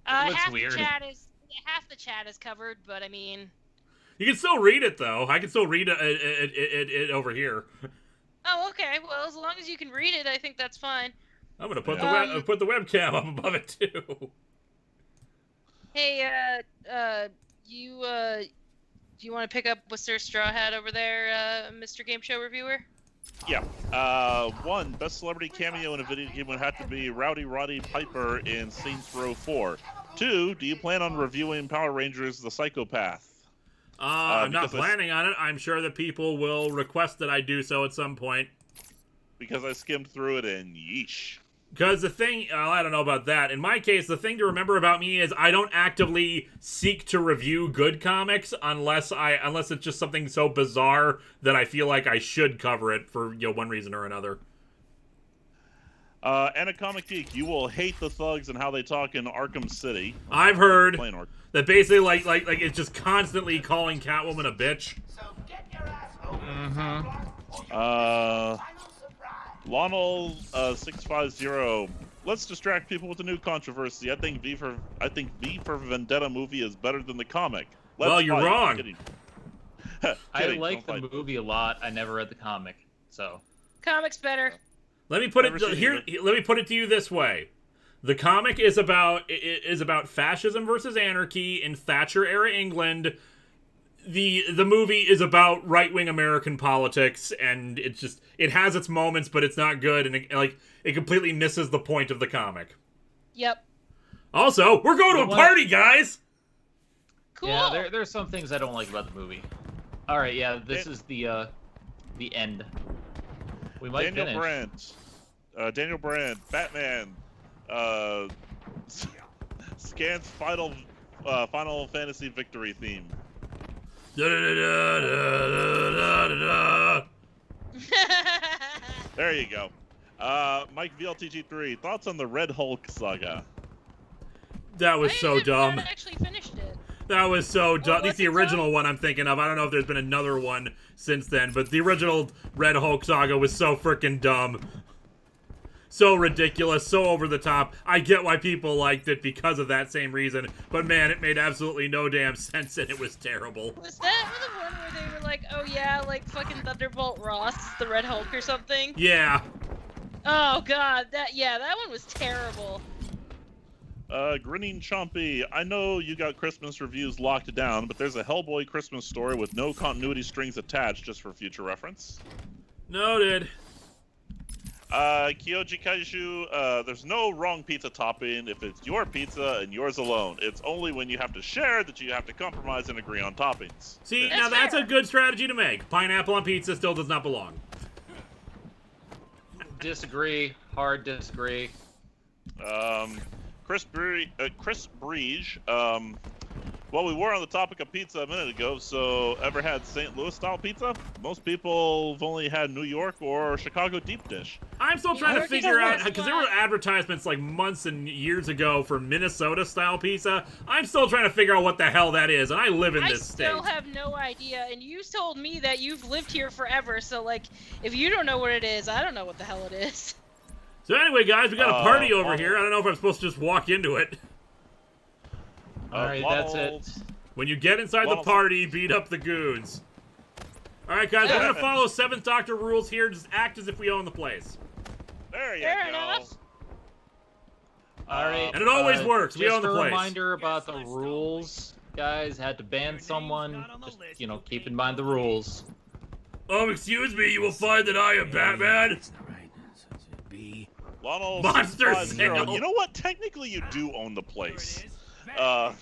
It looks half weird. The chat is half the chat is covered, but I mean. You can still read it though. I can still read it over here. Oh, okay. Well, as long as you can read it, I think that's fine. I'm gonna put the webcam up above it too. Hey, do you want to pick up with Sir Straw Hat over there, Mr. Game Show Reviewer? Yeah. One, best celebrity cameo in a video game would have to be Rowdy Roddy Piper in Saints Row 4. 2, do you plan on reviewing Power Rangers The Psychopath? I'm not planning on it. I'm sure that people will request that I do so at some point. Because I skimmed through it and yeesh. Because the thing, I don't know about that. In my case, the thing to remember about me is I don't actively seek to review good comics unless it's just something so bizarre that I feel like I should cover it for one reason or another. And a comic geek, you will hate the thugs and how they talk in Arkham City. I've heard that basically like it's just constantly calling Catwoman a bitch. Lonel 650. Let's distract people with a new controversy. I think V for Vendetta movie is better than the comic. Well, you're wrong. Kidding. I like the movie a lot. I never read the comic, so. Comic's better. Let me put it here. Let me put it to you this way: the comic is about fascism versus anarchy in Thatcher era England. The movie is about right-wing American politics, and it has its moments, but it's not good, and it completely misses the point of the comic. Yep. Also, we're going to a party, guys. Cool. Yeah, there's some things I don't like about the movie. All right, yeah, this is the end. We might finish. Daniel Brand, Batman, Scan's Final Fantasy Victory theme. There you go. Mike VLTG3, thoughts on the Red Hulk saga? That was so dumb. I actually finished it. That was so dumb. At least the original one I'm thinking of. I don't know if there's been another one since then, but the original Red Hulk saga was so freaking dumb. So ridiculous, so over the top. I get why people liked it because of that same reason, but man, it made absolutely no damn sense and it was terrible. Was that the one where they were like, oh yeah, like fucking Thunderbolt Ross is the Red Hulk or something? Yeah. Oh god, that one was terrible. Grinning Chompy, I know you got Christmas reviews locked down, but there's a Hellboy Christmas story with no continuity strings attached, just for future reference. Noted. Kyoji Kaiju, there's no wrong pizza topping if it's your pizza and yours alone. It's only when you have to share that you have to compromise and agree on toppings. See, now that's a good strategy to make. Pineapple on pizza still does not belong. Disagree. Hard disagree. Chris Breege, well, we were on the topic of pizza a minute ago, so ever had St. Louis style pizza? Most people have only had New York or Chicago deep dish. I'm still trying to figure out, because there were advertisements like months and years ago for Minnesota style pizza. I'm still trying to figure out what the hell that is, and I live in this state. I still have no idea, and you told me that you've lived here forever, so like, if you don't know what it is, I don't know what the hell it is. So anyway, guys, we got a party over here. I don't know if I'm supposed to just walk into it. Alright, that's it. When you get inside the party, beat up the goons. Alright, guys, we're going to follow 7th Doctor rules here. Just act as if we own the place. There you Fair go. enough. Alright. And it always works. We own the place. Just a reminder about the rules, guys. Had to ban someone. Just, keep in mind the rules. Excuse me, you will find that I am Batman. Lonel Monster 650. sale. You know what? Technically, you do own the place. Well,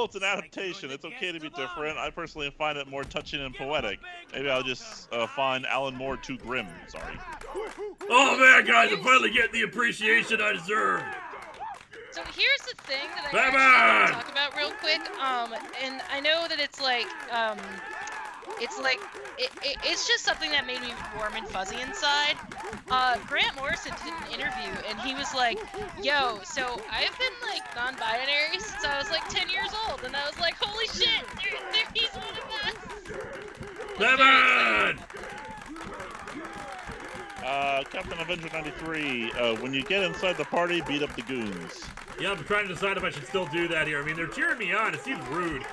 it's an adaptation. It's okay to be different. I personally find it more touching and poetic. Maybe I'll just find Alan Moore too grim. Sorry. Oh man, guys, I'm finally getting the appreciation I deserve. So here's the thing that I actually want to talk about real quick. And I know that it's it's just something that made me warm and fuzzy inside. Grant Morrison did an interview, and he was like, yo, so I've been, like, non-binary since I was, like, 10 years old, and I was like, holy shit, he's one of us! Batman! Captain Avenger 93, when you get inside the party, beat up the goons. Yeah, I'm trying to decide if I should still do that here. I mean, they're cheering me on. It seems rude.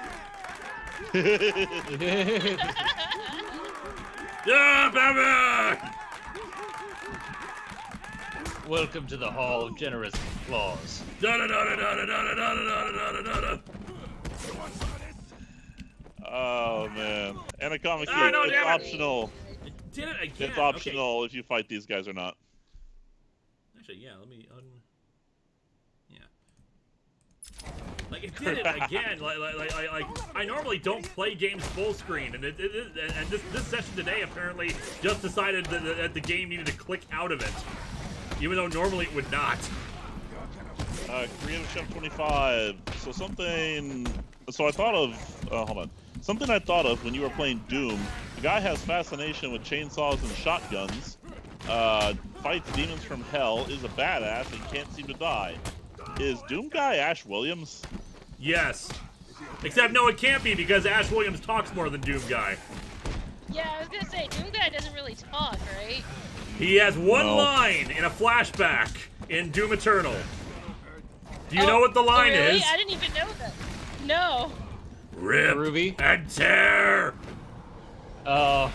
Yeah, Batman! Welcome to the Hall of Generous Applause. Oh man, Anacomic Ah, no, it's damn it. optional. Did it again. It's optional if you fight these guys or not. Okay. Actually, yeah. Let me yeah. Like it did it again. Like I normally don't play games full screen, and and this session today apparently just decided that the game needed to click out of it, even though normally it would not. Creative Chef 25. So something. So I thought of. Hold on. Something I thought of when you were playing Doom. The guy has fascination with chainsaws and shotguns. Fights demons from hell. Is a badass and can't seem to die. Is Doom guy Ash Williams? Yes. Except no, it can't be because Ash Williams talks more than Doom guy. Yeah, I was gonna say, Doom Guy doesn't really talk, right? He has one line in a flashback in Doom Eternal. Do you know what the line really? is? I didn't even know that. No. Rip Ruby? and tear. Oh.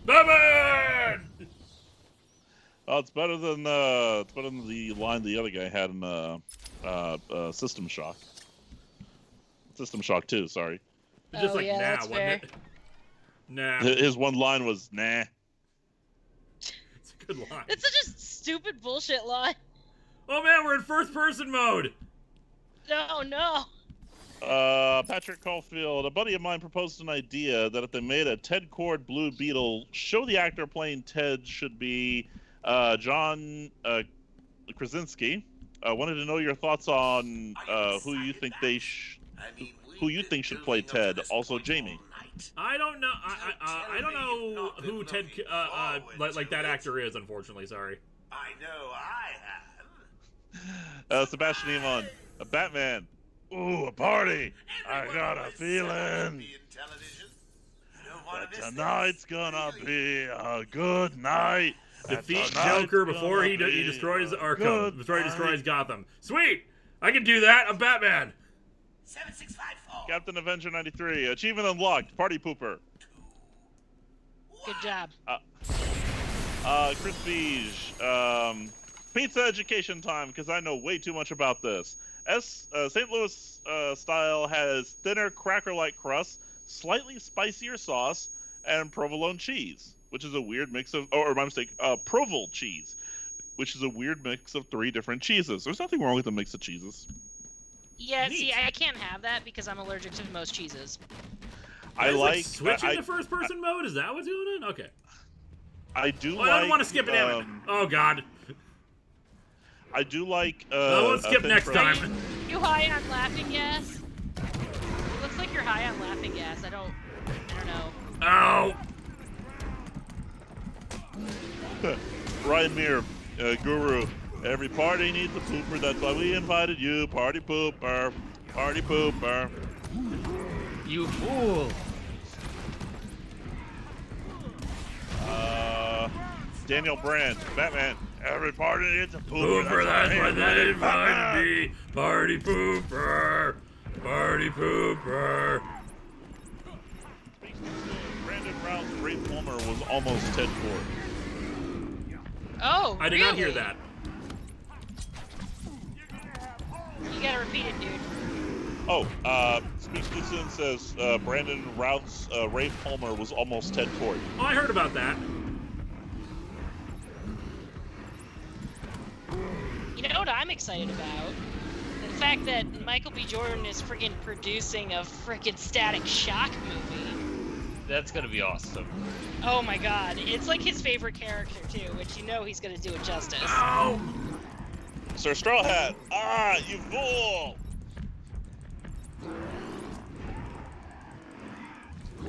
Batman! Oh, it's better than the line the other guy had in System Shock. System Shock 2, sorry. It's just Oh, like yeah, nah, that's wasn't fair. it? Nah. His one line was nah. It's a good line. It's such a stupid bullshit line. Oh man, we're in first person mode. No. Patrick Caulfield, a buddy of mine proposed an idea that if they made a Ted Cord Blue Beetle show, the actor playing Ted should be John Krasinski. Wanted to know your thoughts on who you think should play Ted. Also, Jamie. I don't know. I don't know who Ted like that actor is. Unfortunately, sorry. I know I have. Sebastian Iman, a Batman. Ooh, a party. I got a feeling that tonight's gonna be a good night. Defeat Joker before he destroys Arkham. Before he destroys Gotham. Sweet! I can do that. I'm Batman. 7654. Captain Avenger 93, achievement unlocked. Party pooper. Good job. Chris Beige, pizza education time, because I know way too much about this. St. Louis style has thinner cracker-like crust, slightly spicier sauce, and provolone cheese, which is a weird mix of, or my mistake, provel cheese, which is a weird mix of 3 different cheeses. There's nothing wrong with a mix of cheeses. Yeah, Neat. see, I can't have that because I'm allergic to most cheeses. I like switching to first person mode. Is that what's going on? Okay. I do I don't want to skip it. Oh God. I do like. I won't skip next Are time. you high on laughing gas? It looks like you're high on laughing gas. I don't know. Ow. Ryan Meir, Guru. Every party needs a pooper. That's why we invited you. Party pooper. Party pooper. You fool! Daniel Brand, Batman. Every party needs a pooper. Pooper, that's why they invited me. Party pooper. Party pooper. Brandon Routh, Ray Palmer was almost Ted Cord. Oh, I did not hear that. You gotta repeat it, dude. Oh, Speaks Too Soon says Brandon Routh's Ray Palmer was almost Ted Cord. Oh, I heard about that. You know what I'm excited about? The fact that Michael B. Jordan is friggin' producing a friggin' Static Shock movie. That's gonna be awesome. Oh my god, it's like his favorite character too, which you know he's gonna do it justice. Ow. Sir Straw Hat, you fool!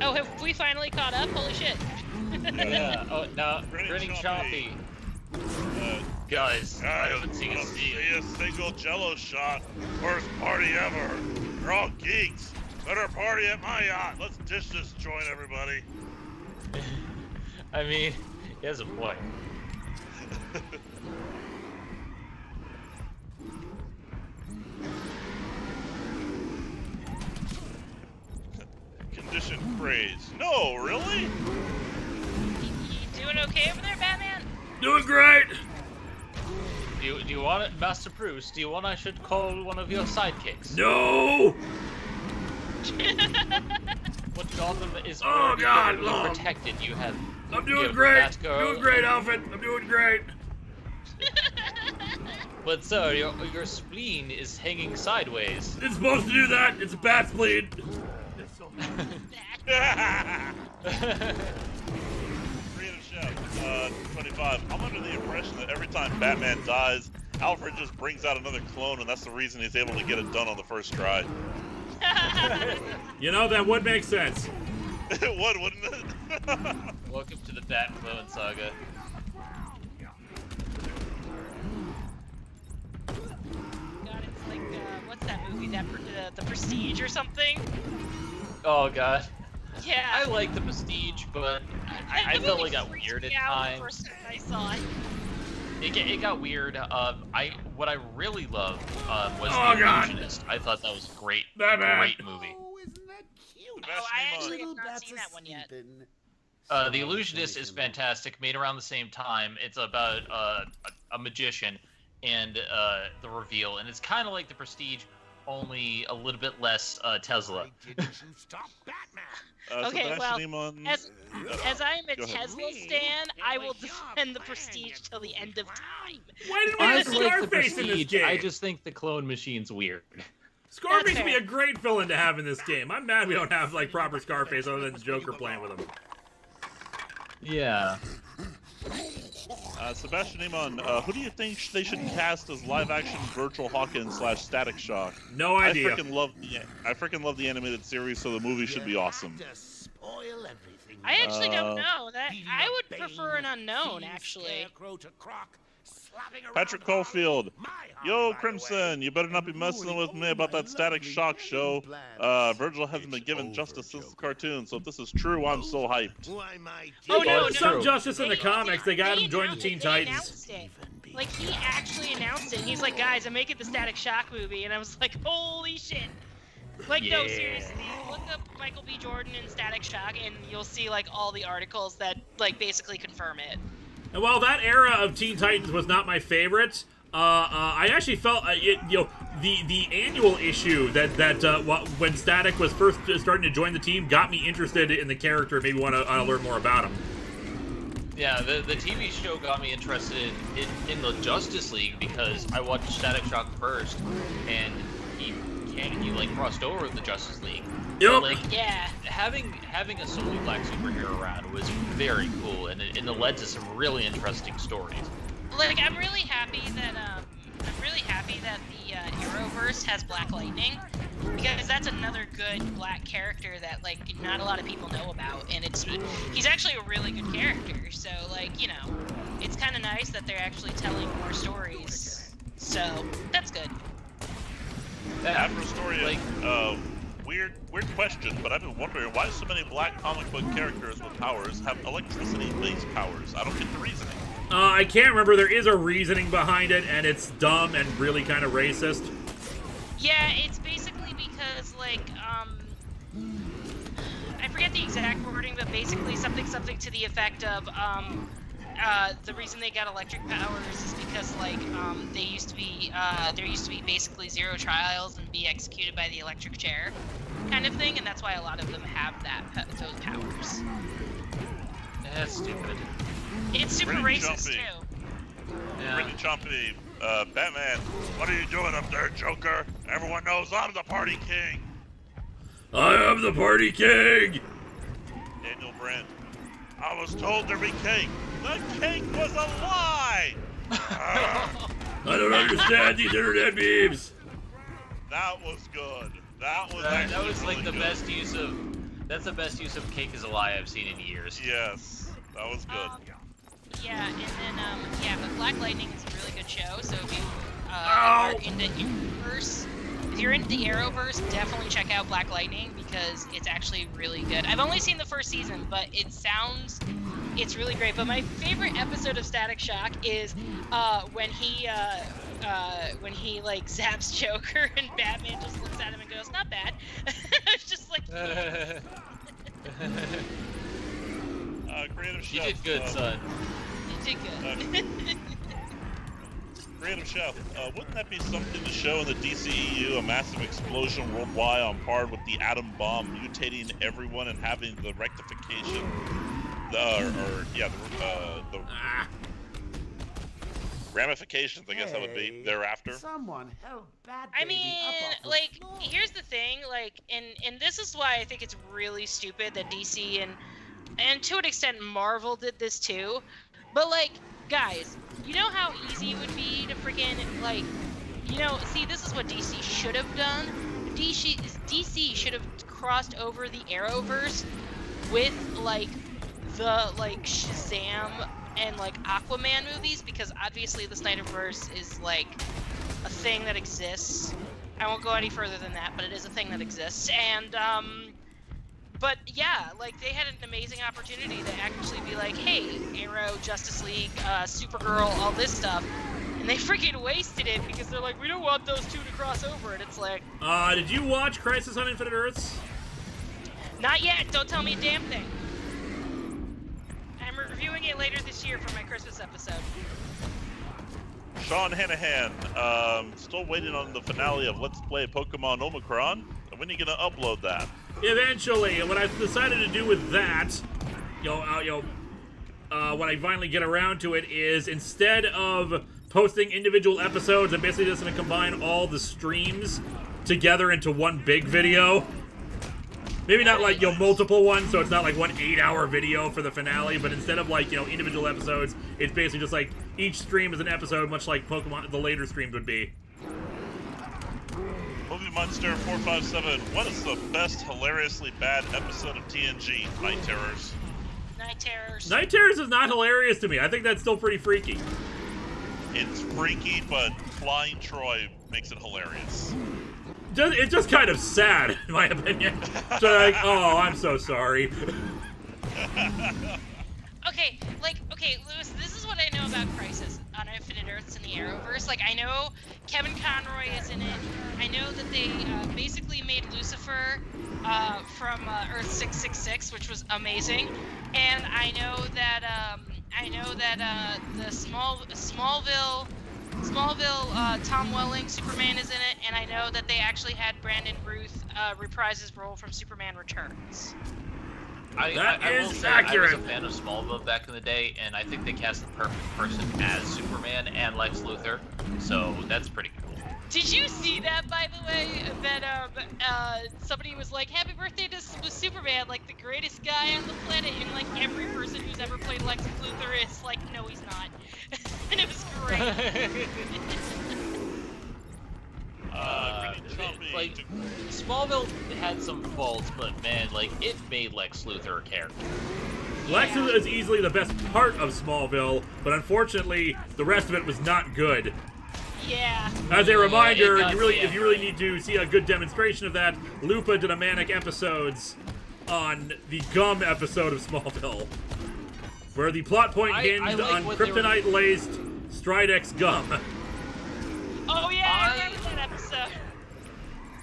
Oh, have we finally caught up? Holy shit. Yeah. Oh no, Grinning Grinning Choppy. Choppy. Guys, I haven't seen a Let's steal. see a single Jello shot. Worst party ever. We're all geeks. Better party at my yacht. Let's dish this joint, everybody. I mean, he has a point. phrase. No, really? You doing okay over there, Batman? Doing great. Do you want it, Master Bruce? Do you want I should call one of your sidekicks? No. What Gotham is Oh, already God, thoroughly no. protected. You have. I'm you doing have great. Batgirl. Doing great, Alfred. I'm doing great. But sir, your spleen is hanging sideways. It's supposed to do that. It's a bat spleen. Creative Chef, 25. I'm under the impression that every time Batman dies, Alfred just brings out another clone, and that's the reason he's able to get it done on the first try. You know, that would make sense. It would, wouldn't it? Welcome to the Bat Clone Saga. God, it's like, what's that movie? The Prestige or something? Oh god. Yeah. I like the Prestige, but I The felt movie like it got freaked weird at me out the times. first time I saw it. It got weird. What I really loved was Oh, The God. Illusionist. I thought that was a great Batman. movie. Oh, isn't that cute? Oh, I actually have Little not bats seen that one yet. asleeping. The Illusionist is fantastic. Made around the same time. It's about a magician and the reveal, and it's kind of like The Prestige, only a little bit less Tesla. Why didn't you stop Batman? Okay, Sebastian well, Imon- As I'm a Go ahead. Tesla stan, I will defend the Prestige till the end of time. Why didn't we I have like the Scarface in this Prestige. game? I just think the clone machine's weird. Scarface That's would be fair. a great villain to have in this game. I'm mad we don't have like proper Scarface other than Joker playing with him. Yeah. Sebastian Imon, who do you think they should cast as live-action Virgil Hawkins / Static Shock? No idea. I freaking love the animated series, so the movie should be awesome. To spoil everything. I actually don't know. That Beating I up would Bane, prefer an unknown, Thief, actually. Scarecrow to Croc, slapping around Patrick Harley. Caulfield. My Harley, Yo, by the Crimson, way. you better not be And messing ruining with me all about my that Static lovely Shock show. plans. Virgil hasn't been given It's justice over, since the Joker. cartoon, so if this is true, I'm so hyped. Why, my Oh, dear no, There's no. some justice in the They- comics. They got him join the announced Teen it. Titans. Announced it. Like, he actually announced it. He's like, guys, I'm making the Static Shock movie. And I was like, holy shit. Like, no, Yeah. seriously. Look up Michael B. Jordan and Static Shock, and you'll see, like, all the articles that, like, basically confirm it. And while that era of Teen Titans was not my favorite, I actually felt the annual issue when Static was first starting to join the team got me interested in the character and made me want to learn more about him. Yeah, the TV show got me interested in the Justice League because I watched Static Shock first, and he like crossed over with the Justice League. Yep. Like, Yeah. having a solely black superhero around was very cool, and it led to some really interesting stories. Like, I'm really happy that the Arrowverse has Black Lightning, because that's another good black character that, like, not a lot of people know about, and he's actually a really good character. So, like, you know, it's kind of nice that they're actually telling more stories. So that's good. After a story, Like- weird question, but I've been wondering why so many black comic book characters with powers have electricity-based powers. I don't get the reasoning. I can't remember. There is a reasoning behind it, and it's dumb and really kind of racist. Yeah, it's basically because, like, I forget the exact wording, but basically something to the effect of, the reason they got electric powers is because, like, there used to be basically 0 trials and be executed by the electric chair kind of thing, and that's why a lot of them have those powers. That's stupid. It's super Pretty racist, jumpy. too. Yeah. Pretty chompy. Batman, what are you doing up there, Joker? Everyone knows I'm the party king. I am the party king! Daniel Brand, I was told there'd be cake. The cake was a lie! I don't understand these internet memes! That was good. That was That actually was like really the good. best use of. That's the best use of cake is a lie I've seen in years. Yes, that was good. Yeah, and then, but Black Lightning is a really good show, so if you Ow! are into Arrowverse, if you're into the Arrowverse, definitely check out Black Lightning, because it's actually really good. I've only seen the first season, but it's really great. But my favorite episode of Static Shock is when he like zaps Joker and Batman just looks at him and goes, "Not bad." It's just like, Creative You chef. did good, son. You did good. Creative chef. Wouldn't that be something to show in the DCEU? A massive explosion worldwide on par with the atom bomb, mutating everyone and having the rectification. The ramifications, I guess that would be thereafter. Someone help Bat I Baby mean, up off the like, floor. here's the thing, like, and this is why I think it's really stupid that DC and to an extent Marvel did this too. But like, guys, you know how easy it would be to freaking like, see, this is what DC should have done. DC should have crossed over the Arrowverse with like the like Shazam and like Aquaman movies, because obviously the Snyderverse is like a thing that exists. I won't go any further than that, but it is a thing that exists. And but yeah, like they had an amazing opportunity to actually be like, hey, Arrow, Justice League, Supergirl, all this stuff, and they freaking wasted it because they're like, we don't want those two to cross over. And it's like, Did you watch Crisis on Infinite Earths? not yet. Don't tell me a damn thing. I'm reviewing it later this year for my Christmas episode. Sean Hanahan, still waiting on the finale of Let's Play Pokemon Omicron. When are you gonna upload that? Eventually, and what I've decided to do with that, when I finally get around to it, is instead of posting individual episodes, I'm basically just going to combine all the streams together into one big video. Maybe not like, multiple ones, so it's not like one 8-hour video for the finale, but instead of like, individual episodes, it's basically just like each stream is an episode, much like Pokemon, the later streams would be. Movie Monster 457, what is the best hilariously bad episode of TNG? Night Terrors. Night Terrors. Night Terrors is not hilarious to me. I think that's still pretty freaky. It's freaky, but Flying Troy makes it hilarious. It's just kind of sad, in my opinion. So like, oh, I'm so sorry. Okay, Lewis, this is what I know about Crisis on Infinite Earths in the Arrowverse. Like, I know Kevin Conroy is in it. I know that they basically made Lucifer from Earth 666, which was amazing. And I know that the Smallville Tom Welling Superman is in it, and I know that they actually had Brandon Ruth reprise his role from Superman Returns. I will say, accurate. I was a fan of Smallville back in the day, and I think they cast the perfect person as Superman and Lex Luthor, so that's pretty cool. Did you see that, by the way? That somebody was like, "Happy birthday to Superman, like the greatest guy on the planet," and like every person who's ever played Lex Luthor is like, "No, he's not," and it was great. Like, Smallville had some faults, but man, like, it made Lex Luthor a character. Lex is easily the best part of Smallville, but unfortunately, the rest of it was not good. Yeah. As a reminder, it got if you really need to see a good demonstration of that, Lupa did a Manic episodes on the Gum episode of Smallville, where the plot point hinged on kryptonite-laced Stridex gum. Oh yeah, I remember that episode.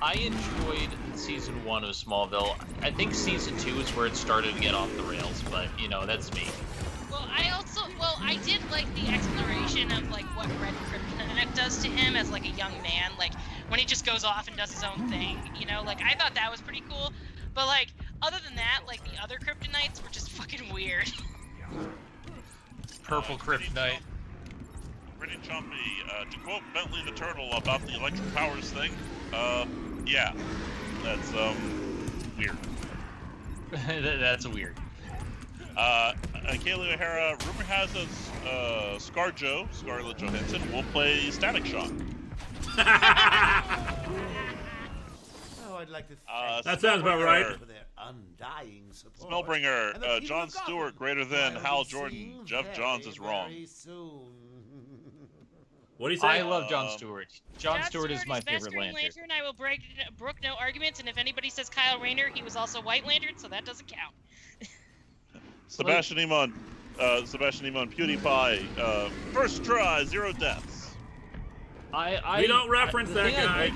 I enjoyed season 1 of Smallville. I think season 2 is where it started to get off the rails, but, that's me. Well, I did like the exploration of like what Red Kryptonite does to him as like a young man, like when he just goes off and does his own thing, like I thought that was pretty cool. But like other than that, like the other Kryptonites were just fucking weird. Purple Kryptonite. Pretty chompy. To quote Bentley the Turtle about the electric powers thing, yeah, that's weird. That's weird. Kaylee O'Hara, rumor has us ScarJo, Scarlett Johansson, will play Static Shock. Oh, I'd like to That sounds about right. for their undying support. Smellbringer, And the people John of Gotham, Stewart greater who than I will Hal be Jordan. seeing Jeff Johns is wrong. very soon. What do you say? I love John Stewart. John Stewart is my best favorite Green Lantern. I will brook no arguments, and if anybody says Kyle Rayner, he was also White Lantern, so that doesn't count. Sebastian Imon, PewDiePie, first try, 0 deaths. We don't reference that guy.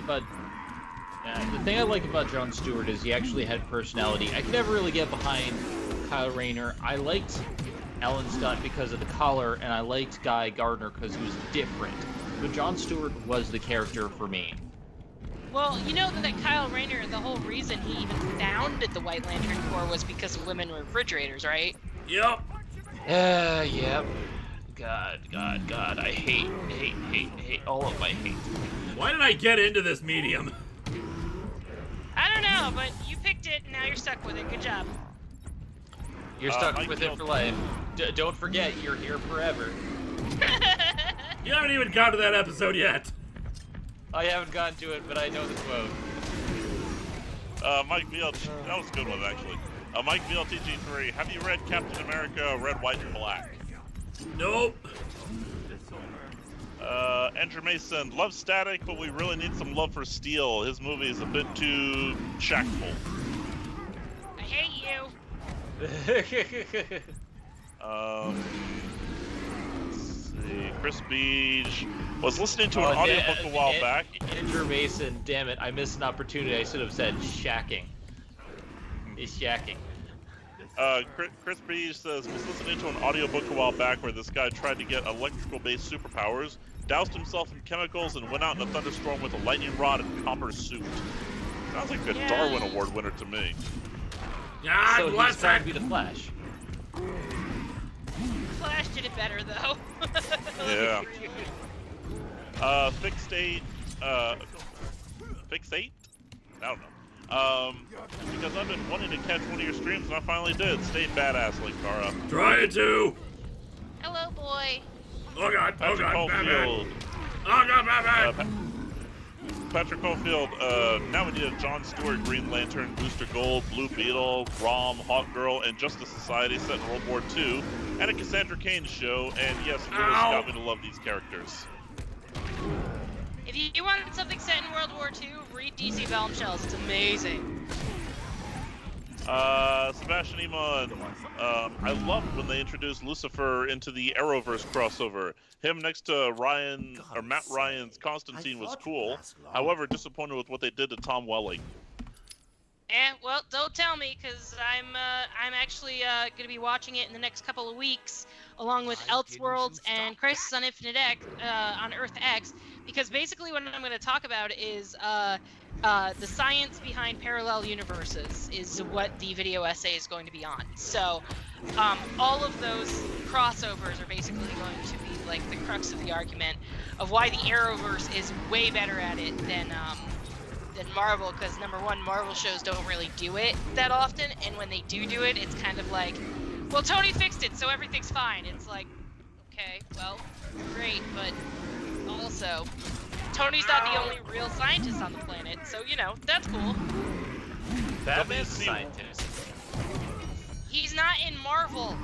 The thing I like about John Stewart is he actually had personality. I could never really get behind Kyle Rayner. I liked Ellen Stunt because of the color, and I liked Guy Gardner because he was different. But Jon Stewart was the character for me. Well, you know that Kyle Rayner, the whole reason he even founded the White Lantern Corps was because of women refrigerators, right? Yep. Yep. God, I hate all of my hate. Why did I get into this medium? I don't know, but you picked it, and now you're stuck with it. Good job. You're stuck Mike with it for life. Don't forget, you're here forever. You haven't even got to that episode yet. I haven't gotten to it, but I know the quote. Mike VL, that was a good one, actually. Mike VL TG3, have you read Captain America Red, White, and Black? Nope. Andrew Mason, love Static, but we really need some love for Steel. His movie is a bit too shackful. I hate you. Let's see. Chris Beach was listening to an audiobook a while back. Andrew Mason, damn it, I missed an opportunity. I should have said shacking. He's shacking. Chris Beach says, was listening to an audiobook a while back where this guy tried to get electrical-based superpowers, doused himself in chemicals, and went out in a thunderstorm with a lightning rod and copper suit. Sounds like a Darwin Award winner to me. God So bless he's trying to it. be the Flash. Flash did it better, though. Yeah. Fixate. I don't know. Because I've been wanting to catch one of your streams, and I finally did. Stay badass, Linkara. Trying to. Hello, boy. Oh God. Oh Patrick God. Batman. Caulfield. Oh God, Batman. Patrick Caulfield, now we need a Jon Stewart Green Lantern, Booster Gold, Blue Beetle, Rom, Hawk Girl, and Justice Society set in World War II, and a Cassandra Cain show, and yes, Lewis got me to love these characters. If you want something set in World War II, read DC Bombshells. It's amazing. Sebastian Iman, I loved when they introduced Lucifer into the Arrowverse crossover. Him next to Ryan, or Matt Ryan's Constantine was cool. However, disappointed with what they did to Tom Welling. Well, don't tell me, because I'm actually going to be watching it in the next couple of weeks, along with Elseworlds and Crisis on Infinite X, on Earth X, because basically what I'm going to talk about is the science behind parallel universes is what the video essay is going to be on. So all of those crossovers are basically going to be like the crux of the argument of why the Arrowverse is way better at it than Marvel, because number one, Marvel shows don't really do it that often, and when they do it, it's kind of like, well, Tony fixed it, so everything's fine. It's like, okay, well, great, but also, Tony's not the only real scientist on the planet, so, you know, that's cool. Batman's a scientist. He's not in Marvel.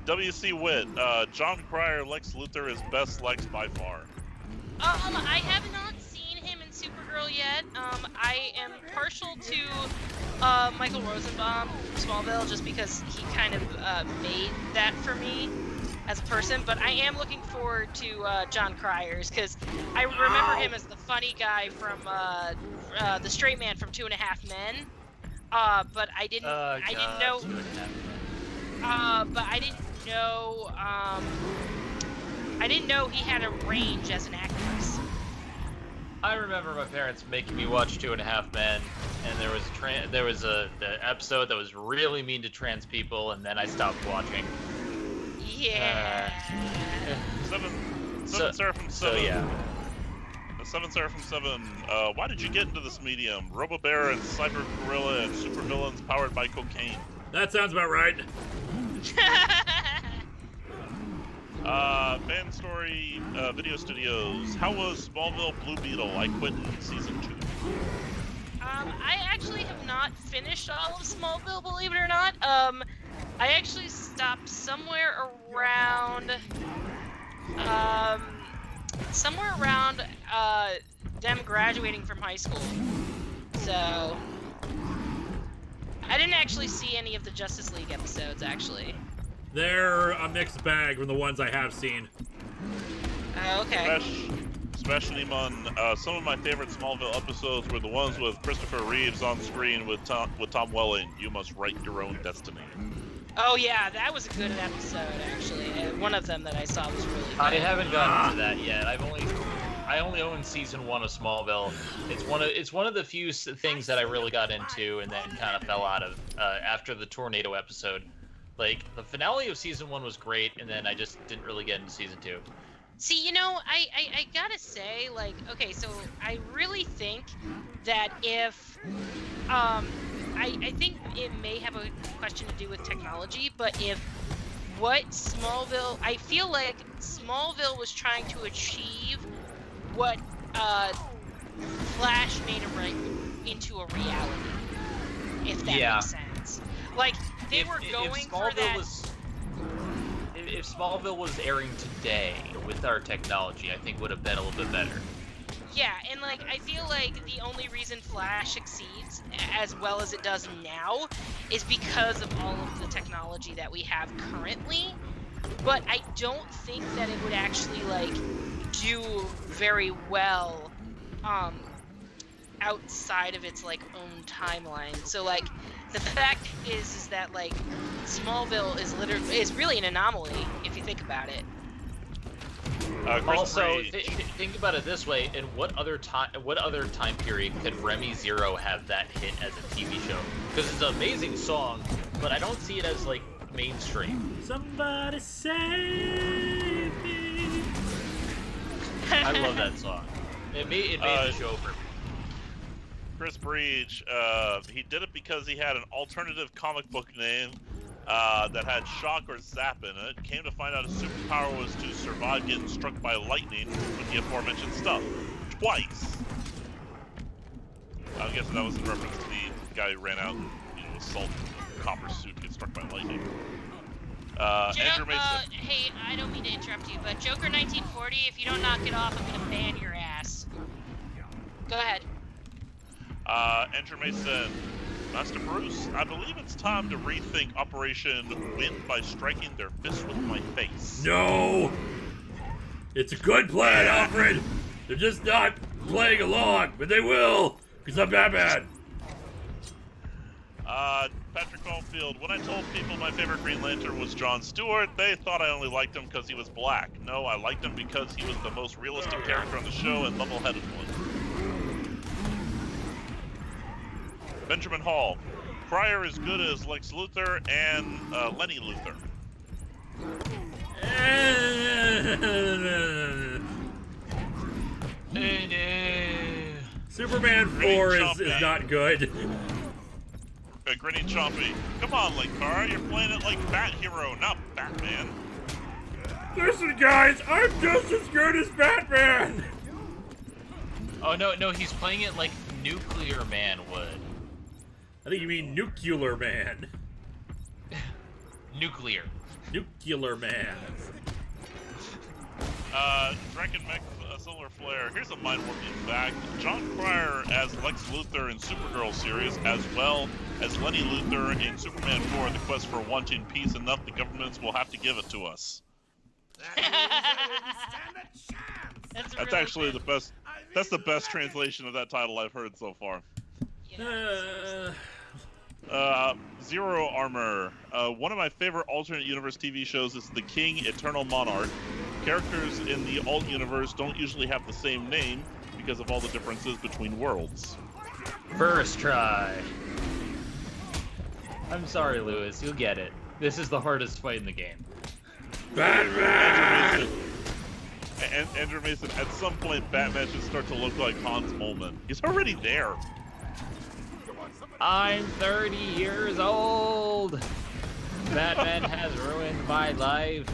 W.C. Witt, John Cryer, Lex Luthor is best Lex by far. I have not seen him in Supergirl yet. I am partial to Michael Rosenbaum from Smallville just because he kind of made that for me as a person, but I am looking forward to John Cryers because I remember him as the funny guy from the straight man from 2.5 Men. But I didn't know. But I didn't know. I didn't know he had a range as an actress. I remember my parents making me watch 2.5 Men, and there was the episode that was really mean to trans people, and then I stopped watching. Yeah. Seven Seraphim 7. So yeah. Seven Seraphim 7. Why did you get into this medium? Robo-Bear and Cyber Gorilla and supervillains powered by cocaine. That sounds about right. Fan Story Video Studios. How was Smallville Blue Beetle? I quit in season 2. I actually have not finished all of Smallville, believe it or not. I actually stopped somewhere around them graduating from high school. So I didn't actually see any of the Justice League episodes, actually. They're a mixed bag from the ones I have seen. Okay. Especially on some of my favorite Smallville episodes were the ones with Christopher Reeves on screen with Tom Welling. You must write your own destiny. Oh yeah, that was a good episode actually. One of them that I saw was really good. I haven't gotten to that yet. I only own season 1 of Smallville. It's one of the few things that I really got into and then kind of fell out of after the tornado episode. Like the finale of season 1 was great, and then I just didn't really get into season 2. See, you know, I gotta say, like, okay, so I really think that if, I think it may have a question to do with technology, but if what Smallville, I feel like Smallville was trying to achieve what Flash made into a reality, if that makes sense. Like, they were going for that. If Smallville was airing today with our technology, I think would have been a little bit better. Yeah, and like I feel like the only reason Flash succeeds as well as it does now is because of all of the technology that we have currently. But I don't think that it would actually like do very well outside of its like own timeline. So like the fact is that like Smallville is really an anomaly if you think about it. Also, think about it this way: in what other time period could Remy Zero have that hit as a TV show? Because it's an amazing song, but I don't see it as like mainstream. Somebody save me. I love that song. It made the show for me. Chris Breach, he did it because he had an alternative comic book name that had shock or zap in it. Came to find out his superpower was to survive getting struck by lightning with the aforementioned stuff. Twice. I'm guessing that was in reference to the guy who ran out in a salt copper suit to get struck by lightning. Andrew Mason. Hey, I don't mean to interrupt you, but Joker 1940, if you don't knock it off, I'm gonna ban your ass. Go ahead. Andrew Mason. Master Bruce, I believe it's time to rethink Operation Win by striking their fist with my face. No! It's a good plan, Alfred! They're just not playing along, but they will, because I'm Batman. Patrick Caulfield, when I told people my favorite Green Lantern was Jon Stewart, they thought I only liked him because he was black. No, I liked him because he was the most realistic character on the show and level-headed one. Benjamin Hall, Cryer is good as Lex Luthor and Lenny Luthor. Superman 4 is not good. Grinny Chompy, come on, Linkara, you're playing it like Bat Hero, not Batman. Listen, guys, I'm just as good as Batman. Oh no, he's playing it like Nuclear Man would. I think you mean Nuclear Man. Nuclear. Nuclear Man. Draken Mech Solar Flare. Here's a mind-warping fact. Jon Cryer as Lex Luthor in Supergirl series, as well as Lenny Luthor in Superman 4 in the quest for wanting peace enough the governments will have to give it to us. That's actually the best. That's the best translation of that title I've heard so far. Zero Armor. One of my favorite alternate universe TV shows is The King, Eternal Monarch. Characters in the alt universe don't usually have the same name because of all the differences between worlds. First try. I'm sorry, Lewis. You'll get it. This is the hardest fight in the game. Batman! Andrew Mason, at some point, Batman should start to look like Hans Moleman. He's already there. I'm 30 years old. Batman has ruined my life.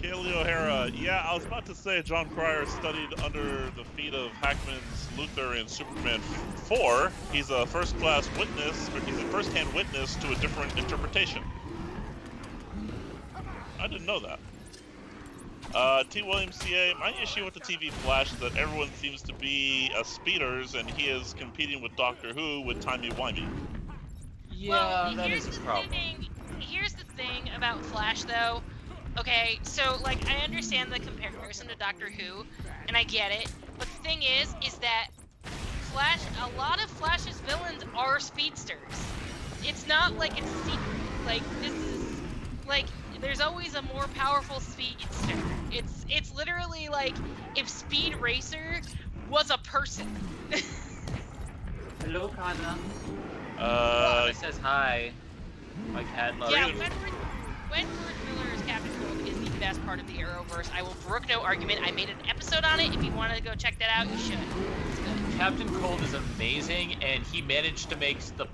Kaylee O'Hara, yeah, I was about to say Jon Cryer studied under the feet of Hackman's Luthor in Superman 4. He's a first-class witness, or he's a first-hand witness to a different interpretation. I didn't know that. T. Williams CA, my issue with the TV Flash is that everyone seems to be speeders, and he is competing with Doctor Who with timey-wimey. Yeah, well, that is a problem. Here's the thing about Flash, though. Okay, so, like, I understand the comparison to Doctor Who, and I get it, but the thing is that Flash, a lot of Flash's villains are speedsters. it's not like it's secret. Like this is like there's always a more powerful speedster. It's literally like if Speed Racer was a person. Hello, Kana. Uh, It says hi. My cat loves Yeah, you. Wentworth Miller's Captain Cold is the best part of the Arrowverse. I will brook no argument. I made an episode on it. If you want to go check that out, you should. It's good. Captain Cold is amazing, and he managed to make the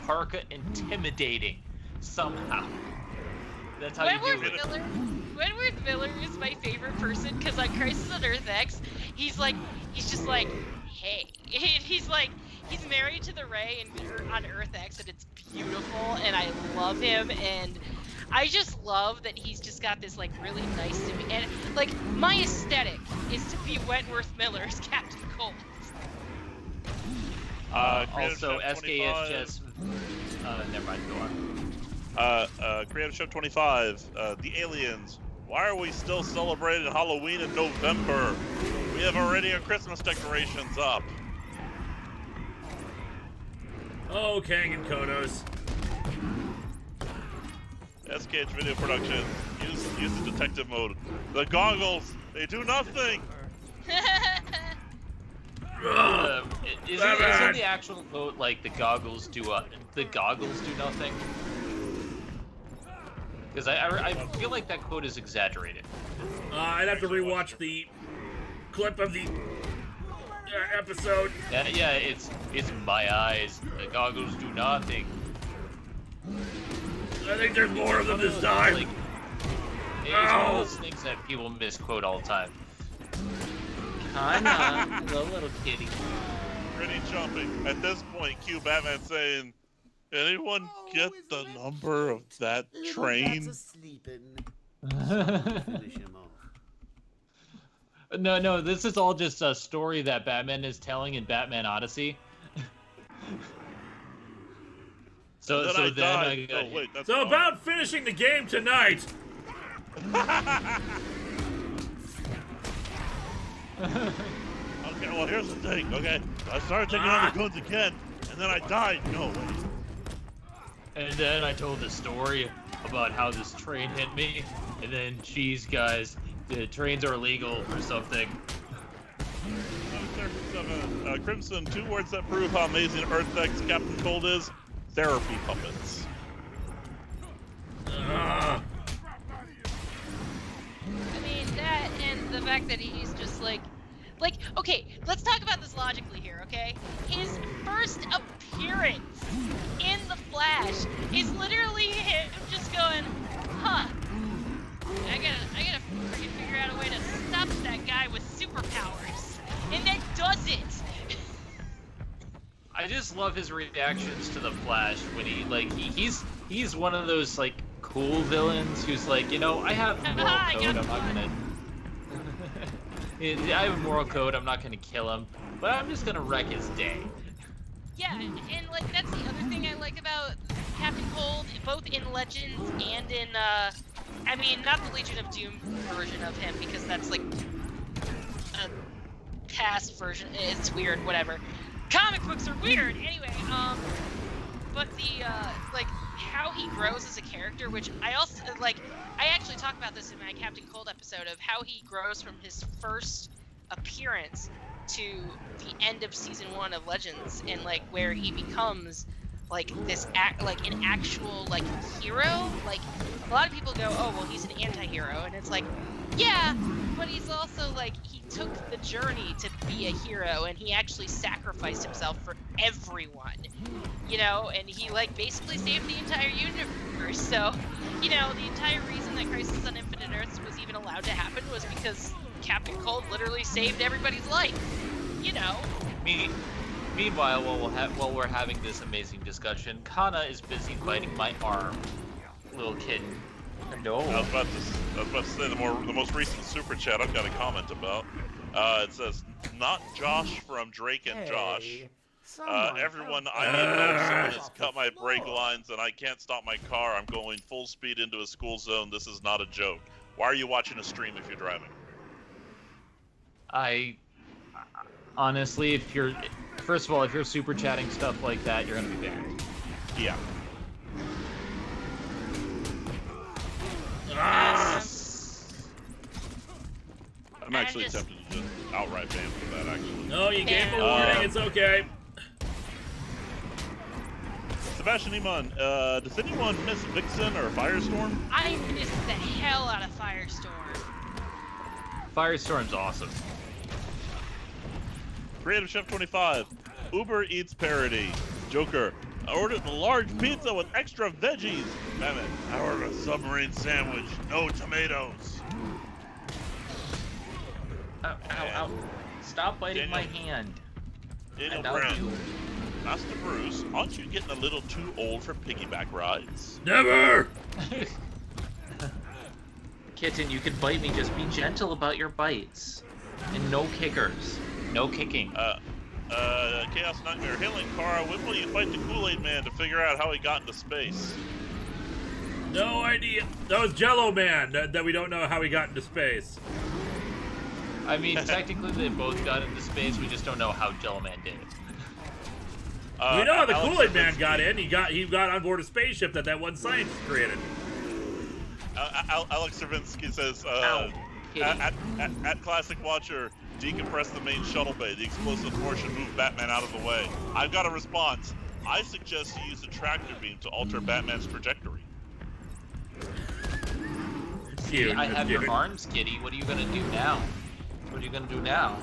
parka intimidating somehow. That's how you do it. Wentworth Miller is my favorite person because on Crisis on Earth X, he's just like, hey, he's married to the Ray on Earth X, and it's beautiful, and I love him, and I just love that he's just got this like really nice to me, and like my aesthetic is to be Wentworth Miller's Captain Cold. Also, SKS just. Never mind. Go on. Creative Show 25. The aliens. Why are we still celebrating Halloween in November? We have already our Christmas decorations up. Oh, Kang and Kodos. SKH Video Production. Use the detective mode. The goggles. They do nothing. Isn't the actual quote like the goggles do nothing? Because I feel like that quote is exaggerated. I'd have to rewatch the clip of the episode. Yeah, it's my eyes. The goggles do nothing. I think there's more of them this time. Like, it's one of those things that people misquote all the time. Kinda. Hello, little kitty. Pretty jumping. At this point, cue Batman saying, anyone get the number of that train? No, this is all just a story that Batman is telling in Batman Odyssey. So about finishing the game tonight. Okay, well here's the thing, okay? I started taking on the guns again, and then I died. No, wait. And then I told the story about how this train hit me, and then, geez, guys, the trains are illegal or something. Crimson, 2 words that prove how amazing Earth X Captain Cold is. Therapy puppets. I mean, that and the fact that he's just like, okay, let's talk about this logically here, okay? His first appearance in The Flash is literally him just going, huh, I gotta freaking figure out a way to stop that guy with superpowers. And then does it. I just love his reactions to the Flash when he's one of those like cool villains who's like, you know, I have a moral code, I'm not gonna I have a moral code, I'm not gonna kill him, but I'm just gonna wreck his day. Yeah, and like that's the other thing I like about Captain Cold, both in Legends and in I mean not the Legion of Doom version of him because that's like a past version. It's weird, whatever. Comic books are weird anyway, but the like how he grows as a character, which I also like, I actually talk about this in my Captain Cold episode of how he grows from his first appearance to the end of season 1 of Legends, and like where he becomes like this an actual like hero. Like a lot of people go, oh well, he's an anti-hero, and it's like, yeah, but he's also like, he took the journey to be a hero, and he actually sacrificed himself for everyone, you know, and he like basically saved the entire universe. So, you know, the entire reason that Crisis on Infinite Earths was even allowed to happen was because Captain Cold literally saved everybody's life, you know. Meanwhile, while we're having this amazing discussion, Kana is busy biting my arm, little kitten. No. I was about to say the most recent super chat I've got a comment about. It says, not Josh from Drake and Josh. Everyone, I need help. Someone has cut my brake lines and I can't stop my car. I'm going full speed into a school zone. This is not a joke. Why are you watching a stream if you're driving? Honestly, first of all, if you're super chatting stuff like that, you're gonna be banned. Yeah. I'm actually tempted to just outright ban for that, actually. No, you gave a warning. It's okay. Sebastian Iman, does anyone miss Vixen or Firestorm? I missed the hell out of Firestorm. Firestorm's awesome. Creative Chef 25, Uber Eats parody. Joker, I ordered a large pizza with extra veggies. Batman, I ordered a submarine sandwich, no tomatoes. Ow, ow, ow. Stop biting my hand. Daniel I'll Brown, do it. Master Bruce, aren't you getting a little too old for piggyback rides? Never! Kitten, you can bite me. Just be gentle about your bites. And no kickers. No kicking. Chaos Nightmare, hey Linkara, when will you fight the Kool-Aid Man to figure out how he got into space? No idea. That was Jello Man that we don't know how he got into space. I mean, technically they both got into space. We just don't know how Jello Man did it. We know how the Alex Kool-Aid Man Stravinsky- got in. He got on board a spaceship that one scientist created. Alex Stravinsky says, Ow. at Classic Watcher, decompress the main shuttle bay. The explosive force should move Batman out of the way. I've got a response. I suggest you use the tractor beam to alter Batman's trajectory. Cute. I have your Cute. arms, Kitty. What are you gonna do now? What are you gonna do now?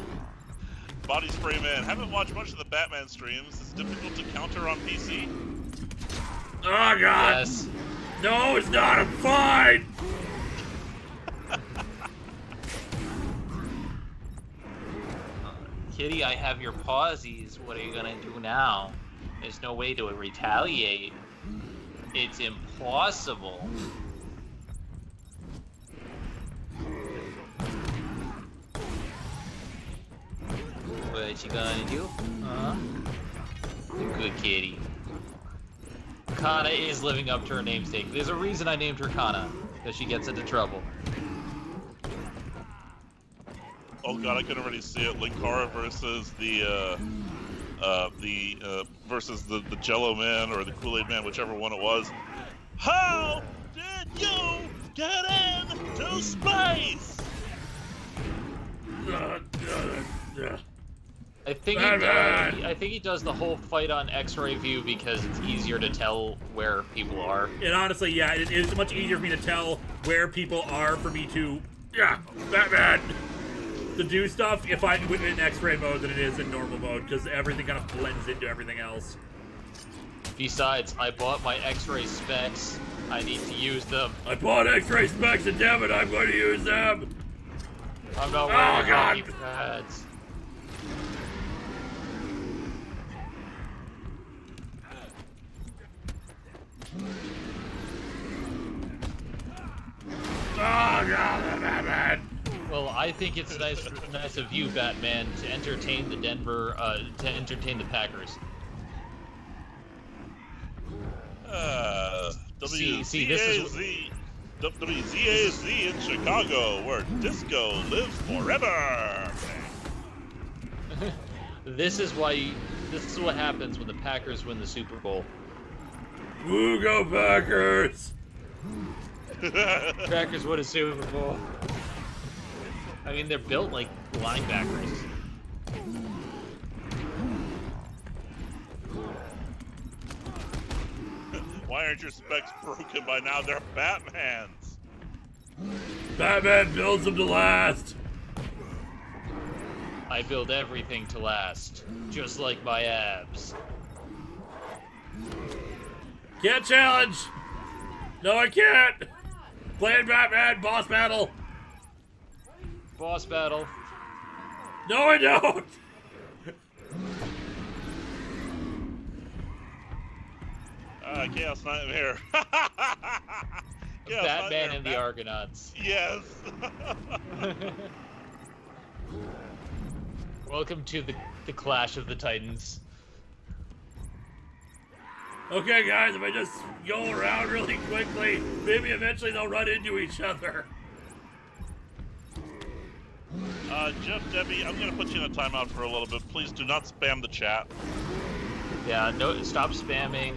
Body Spray Man, haven't watched much of the Batman streams. It's difficult to counter on PC. Oh, God. Yes. No, it's not. I'm fine. Kitty, I have your pausies. What are you gonna do now? There's no way to retaliate. It's impossible. What you gonna do? Huh? Good kitty. Kana is living up to her namesake. There's a reason I named her Kana, because she gets into trouble. Oh God, I can already see it. Linkara versus the Jello Man or the Kool-Aid Man, whichever one it was. How did you get into space? I think he does the whole fight on X-ray view because it's easier to tell where people are. And honestly, yeah, it's much easier for me to tell where people are for me to, Batman, to do stuff if I'm in X-ray mode than it is in normal mode, because everything kind of blends into everything else. Besides, I bought my X-ray specs. I need to use them. I bought X-ray specs, and damn it, I'm going to use them. I'm not wearing God. hockey pads. Oh, God, Batman. Well, I think it's nice of you, Batman, to entertain the Packers. See, this is WZAZ in Chicago, where disco lives forever. this is what happens when the Packers win the Super Bowl. Woo, go Packers. Packers win a Super Bowl. I mean, they're built like linebackers. Why aren't your specs broken by now? They're Batman's. Batman builds them to last. I build everything to last, just like my abs. Can't challenge. No, I can't. Playing Batman, boss battle. Boss battle. No, I don't. Chaos Nightmare. Chaos Batman Nightmare, and the Argonauts. Yes. Welcome to the Clash of the Titans. Okay, guys, if I just go around really quickly, maybe eventually they'll run into each other. Jeff, Debbie, I'm gonna put you in a timeout for a little bit. Please do not spam the chat. Yeah, no, stop spamming.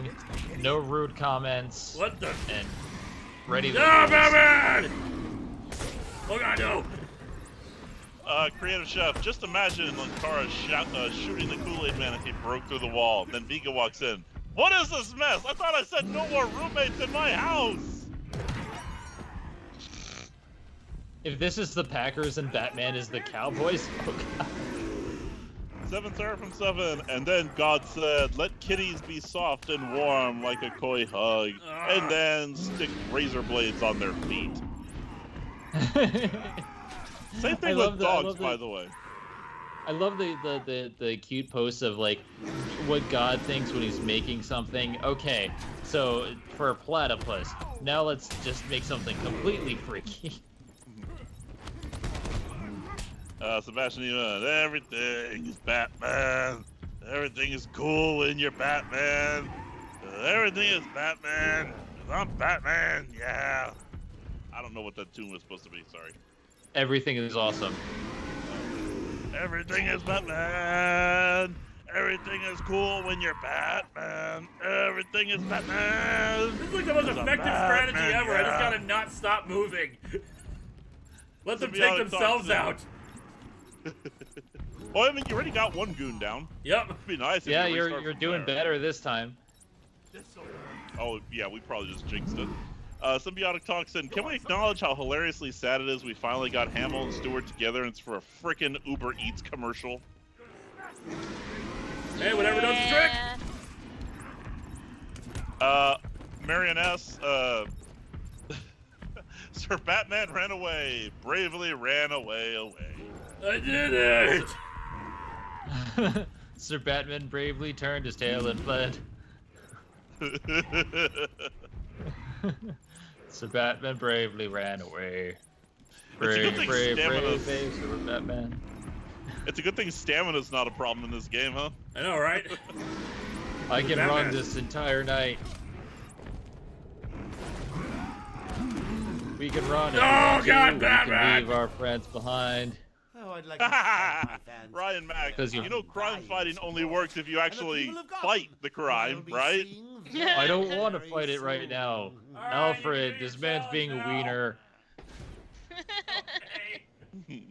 No rude comments. What the? And ready to No, lose. Batman! Oh God, no! Creative Chef, just imagine Linkara shooting the Kool-Aid Man if he broke through the wall. Then Vega walks in. What is this mess? I thought I said no more roommates in my house! If this is the Packers and Batman is the Cowboys, oh god. 7 Seraphim 7, and then God said, let kitties be soft and warm like a koi hug, and then stick razor blades on their feet. Same thing with dogs, by the way. I love the cute posts of like what God thinks when he's making something. Okay, so for a platypus, now let's just make something completely freaky. Sebastian Ewan, everything is Batman. Everything is cool when you're Batman. Everything is Batman. 'Cause I'm Batman, yeah. I don't know what that tune was supposed to be, sorry. Everything is awesome. Everything is Batman. Everything is cool when you're Batman. Everything is Batman. This is like the most effective strategy ever. Yeah. I just gotta not stop moving. Let them take themselves out. Well, I mean, you already got one goon down. Yep. It'd be nice if yeah, you you're doing better this time. Oh, yeah, we probably just jinxed it. Symbiotic Toxin, can we acknowledge how hilariously sad it is we finally got Hamill and Stewart together and it's for a frickin' Uber Eats commercial? Hey, whatever does the trick! Marion S., Sir Batman ran away, bravely ran away. I did it! Sir Batman bravely turned his tail and fled. Sir Batman bravely ran away. Brave, Sir Batman. It's a good thing stamina's not a problem in this game, huh? I know, right? I can run this entire night. We can run. Oh, God, we Batman! can leave our friends behind. Oh, I'd like to thank my fans. Ryan Mack, Because you know crime fighting only works if you actually fight the crime, right? I don't want to fight it right now. Right, Alfred, this man's being a wiener. Okay.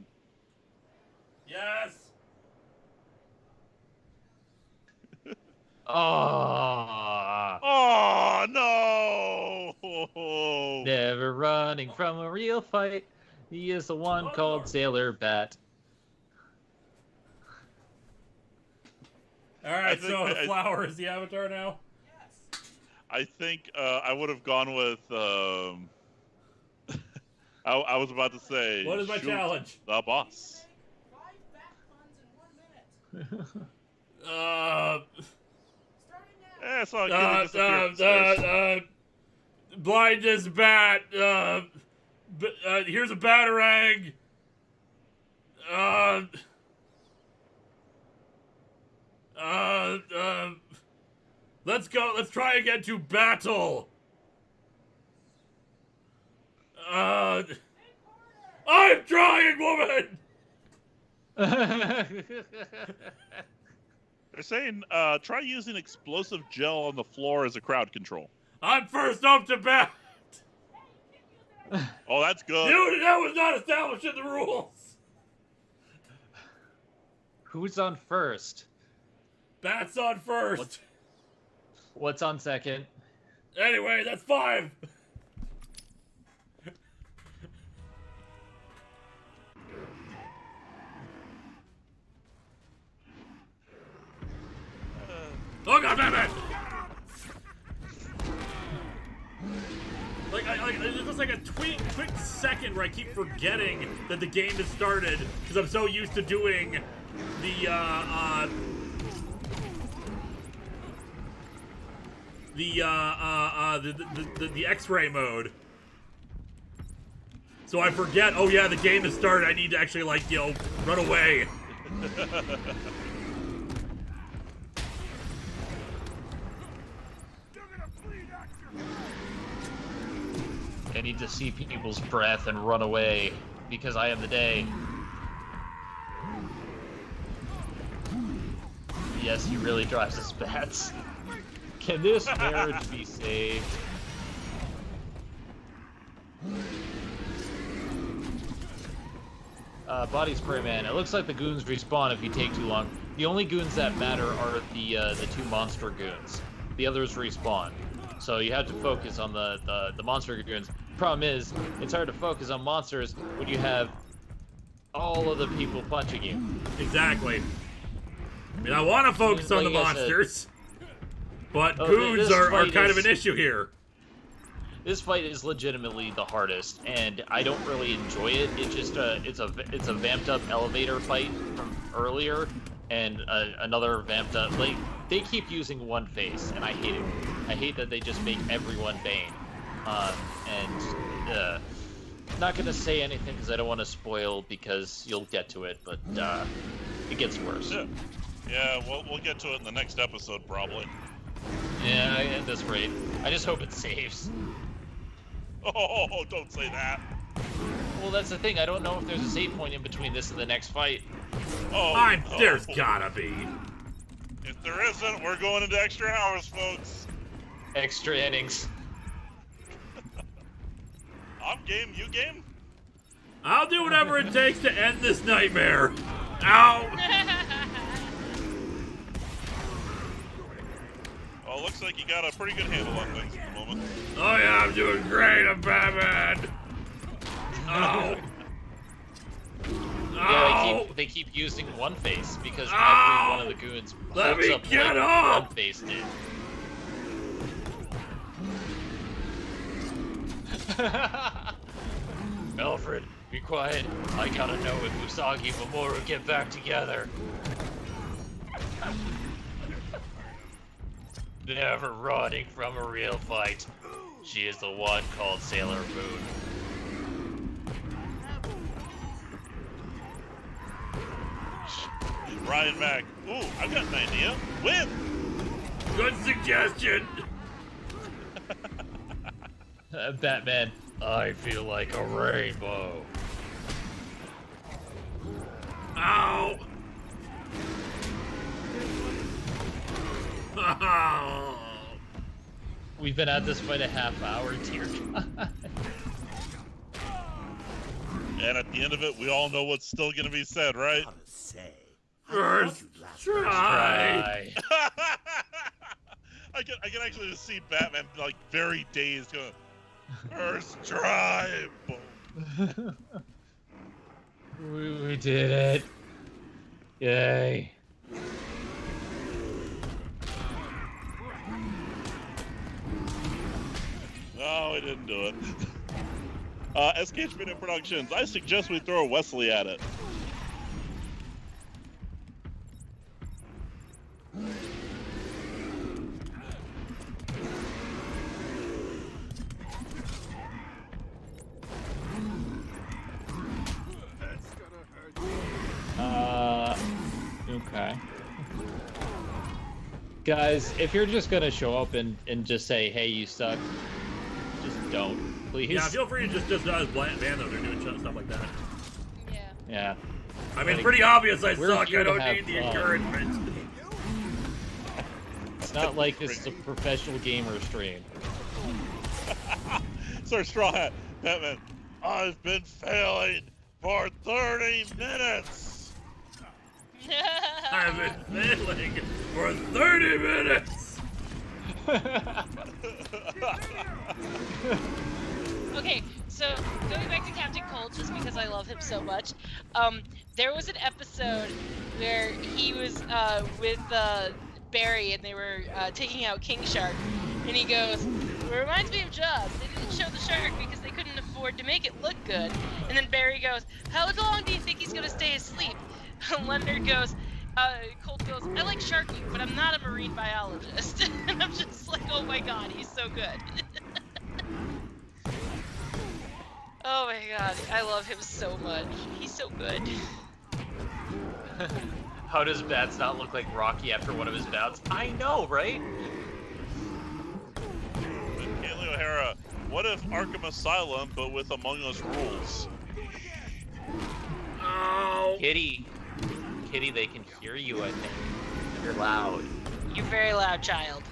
Yes! Oh, no! Never running from a real fight. He is the one called Sailor Bat. Alright, so the flower is the avatar now? I think I would have gone with. I was about to say. What is my challenge? The boss. 5 bat puns in 1 minute. I saw a kitty disappear from space. Blindness bat. Here's a batarang. Let's go. Let's try again to battle. I'm trying, woman. They're saying try using explosive gel on the floor as a crowd control. I'm first up to bat. Oh, that's good. Dude, that was not established in the rules. Who's on first? Bat's on first. What's on second? Anyway, that's 5. Oh God, Batman! There's just like a quick second where I keep forgetting that the game has started because I'm so used to doing the X-ray mode. So I forget. Oh yeah, the game has started. I need to actually run away. I need to see people's breath and run away because I am the day. Yes, he really drives his bats. Can this marriage be saved? Body Spray Man. It looks like the goons respawn if you take too long. The only goons that matter are the two monster goons. The others respawn. So you have to focus on the monster goons. Problem is, it's hard to focus on monsters when you have all of the people punching you. Exactly. I mean, I want to focus on the monsters, but Oh, goons this are fight kind of is- an issue here. This fight is legitimately the hardest, and I don't really enjoy it. It's just it's a vamped up elevator fight from earlier, and another vamped up. Like, they keep using one face, and I hate it. I hate that they just make everyone Bane. Not gonna say anything because I don't want to spoil, because you'll get to it, but it gets worse. Yeah, we'll get to it in the next episode probably. Yeah, at this rate, I just hope it saves. Oh, don't say that. Well, that's the thing. I don't know if there's a save point in between this and the next fight. Oh, There's gotta be. If there isn't, we're going into extra hours, folks. Extra innings. I'm game, you game? I'll do whatever it takes to end this nightmare. Ow! Oh, looks like you got a pretty good handle on things at the moment. Oh yeah, I'm doing great. I'm Batman. Oh. Yeah, they keep using one face because every one of the goons Let holds me up get like up! one face did. Alfred, be quiet. I gotta know if Usagi and Mamoru get back together. Never running from a real fight. She is the one called Sailor Moon. Ryan Mack. Ooh, I've got an idea. Win! Good suggestion. Batman, I feel like a rainbow. Ow! Oh. We've been at this fight a half hour, dear God. And at the end of it, we all know what's still gonna be said, right? Gotta say. First try. I can actually just see Batman like very dazed going, first try. Boom. We did it. Yay. No, we didn't do it. SKH Video Productions, I suggest we throw Wesley at it. Okay. Guys, if you're just gonna show up and just say, hey, you suck, just don't, please. Yeah, feel free to just not as bland man though. They're doing stuff like that. Yeah. Yeah. I mean, Like, pretty obvious I we're suck. here I to don't have need the fun. encouragement. It's not like this is a professional gamer stream. Sir Straw Hat, Batman, I've been failing for 30 minutes. I've been failing for 30 minutes. Okay, so going back to Captain Cold, just because I love him so much, there was an episode where he was with Barry and they were taking out King Shark, and he goes, "It reminds me of Jaws. They didn't show the shark because they couldn't afford to make it look good." And then Barry goes, "How long do you think he's gonna stay asleep?" Leonard goes, Colt goes, "I like sharking, but I'm not a marine biologist." And I'm just like, oh my god, he's so good. Oh my god, I love him so much. He's so good. How does Bats not look like Rocky after one of his bouts? I know, right? Kaylee O'Hara, what if Arkham Asylum, but with Among Us rules? Oh. Kitty, they can hear you, I think. You're loud. You're very loud, child.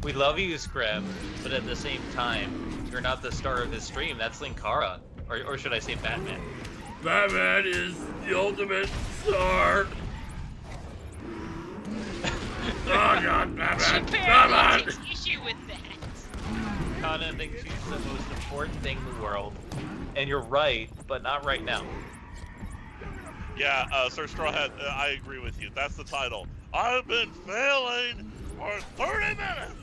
We love you, Scrap, but at the same time, you're not the star of this stream. That's Linkara. Or should I say Batman? Batman is the ultimate star. Oh God, Batman! Apparently takes issue with that. Kana thinks she's the most important thing in the world. And you're right, but not right now. Yeah, Sir Strawhead, I agree with you. That's the title. I've been failing for 30 minutes!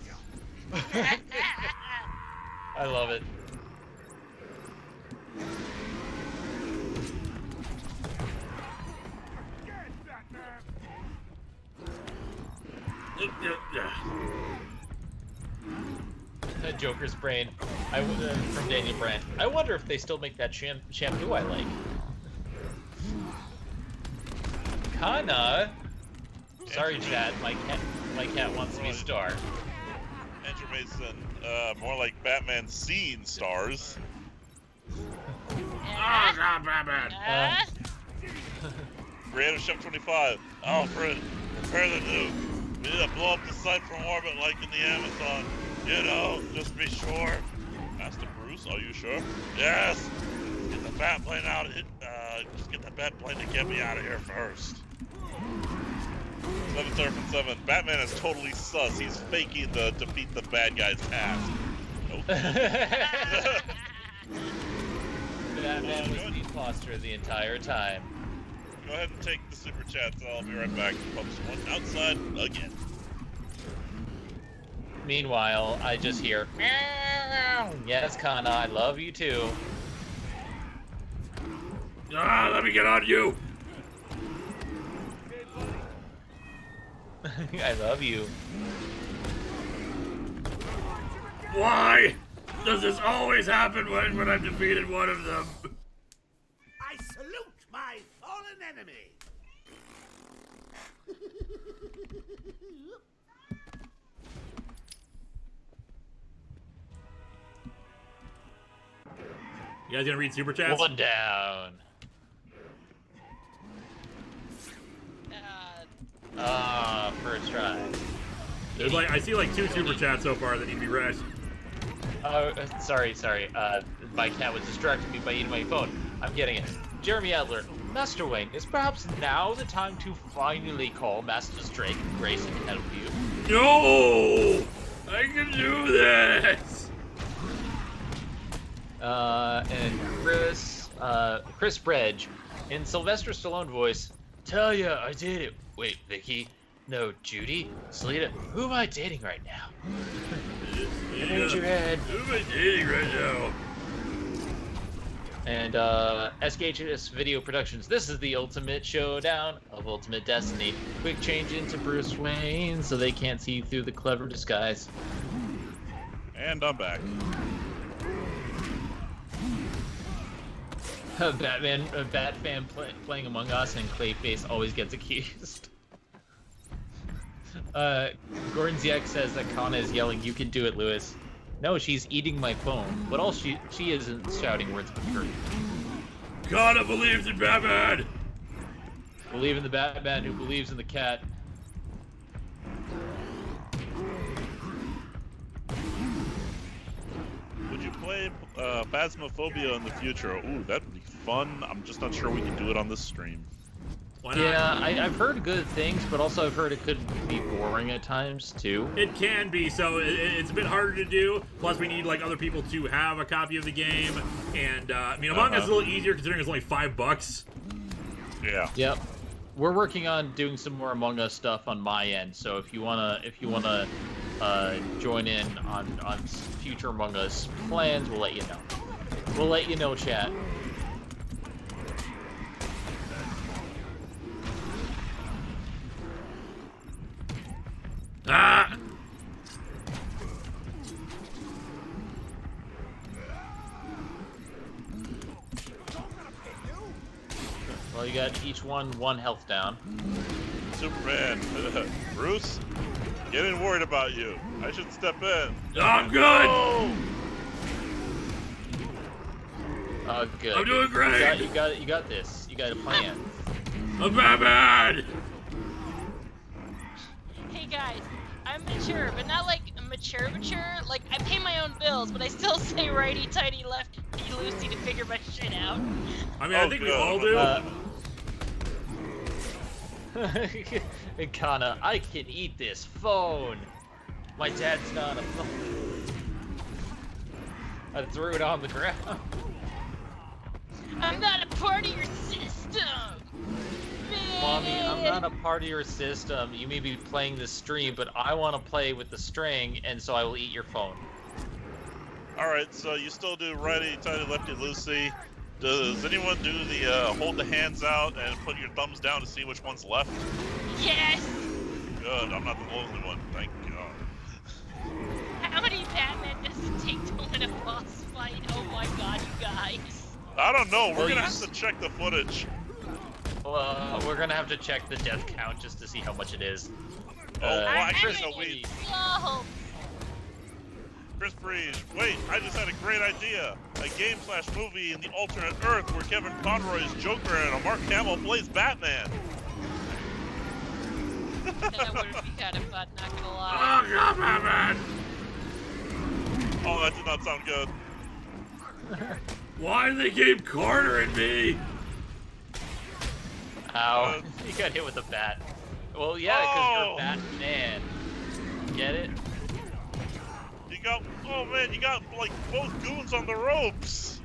I love it. Joker's brain. From Daniel Brand. I wonder if they still make that shampoo I like. Kana. Sorry, chat. My cat wants to be a star. Andrew Mason, more like Batman scene stars. Oh God, Batman! Creative Chef 25. Alfred, prepare the nuke. We need to blow up the site from orbit like in the Amazon. You know, just be sure. Master Bruce, are you sure? Yes! Get the bat plane out. Just get the bat plane to get me out of here first. 7 Batman is totally sus. He's faking the defeat the bad guy's task. Nope. Batman was the imposter the entire time. Go ahead and take the super chats. I'll be right back. Publish one outside again. Meanwhile, I just hear, yes, Kana, I love you too. Ah, let me get on you! I love you. Why does this always happen when I've defeated one of them? I salute my fallen enemy. You guys gonna read super chats? One down. First try. There's like I see like 2 super chats so far that need to be read. Oh, sorry. My cat was distracting me by eating my phone. I'm getting it. Jeremy Adler, Master Wayne, is perhaps now the time to finally call Masters Drake and Grayson to help you? No! I can do this! And Chris Bredge, in Sylvester Stallone voice, tell ya I did it. Wait, Vicky? No, Judy? Selena? Who am I dating right now? Hit your head. Who am I dating right now? And SKHS Video Productions, this is the ultimate showdown of Ultimate Destiny. Quick change into Bruce Wayne so they can't see through the clever disguise. And I'm back. Batman playing Among Us and Clayface always gets accused. Gordon ZX says that Kana is yelling, "You can do it, Lewis." No, she's eating my phone. But all she isn't shouting words of encouragement. Kana believes in Batman! Believe in the Batman who believes in the cat. Would you play Phasmophobia in the future? Ooh, that'd be fun. I'm just not sure we can do it on this stream. Why not? Yeah, I've heard good things, but also I've heard it could be boring at times too. It can be, so it's a bit harder to do. Plus, we need like other people to have a copy of the game, and I mean, Among Us is a little easier considering it's only $5. Yeah. Yep. We're working on doing some more Among Us stuff on my end, so if you wanna join in on future Among Us plans, we'll let you know. We'll let you know, chat. Ah! Well, you got each one health down. Superman, Bruce, getting worried about you. I should step in. I'm good! Oh, good. I'm doing great! You got this. You got a plan. I'm Batman! Hey guys, I'm mature, but not like mature. Like, I pay my own bills, but I still say righty tighty, lefty loosey to figure my shit out. I mean, I think we all do. Kana, I can eat this phone. My dad's not a phone. I threw it on the ground. I'm not a part of your system. Mommy, I'm not a part of your system. You may be playing the stream, but I want to play with the string, and so I will eat your phone. Alright, so you still do righty, tighty, lefty, loosey. Does anyone do the hold the hands out and put your thumbs down to see which one's left? Yes! Good, I'm not the only one, thank God. How many Batman does it take to win a boss fight? Oh my god, you guys. I don't know, we're gonna have to check the footage. Well, we're gonna have to check the death count just to see how much it is. Well, actually, Chris, no, wait. Whoa! Chris Breeze, wait, I just had a great idea. A game/movie in the alternate Earth where Kevin Conroy is Joker and Mark Hamill plays Batman. That would be kind of fun, not gonna lie. Oh, God, Batman! Oh, that did not sound good. Why do they keep cornering me? Ow. You got hit with a bat. Well, yeah, because you're Batman. Get it? You got, oh man, you got like both goons on the ropes.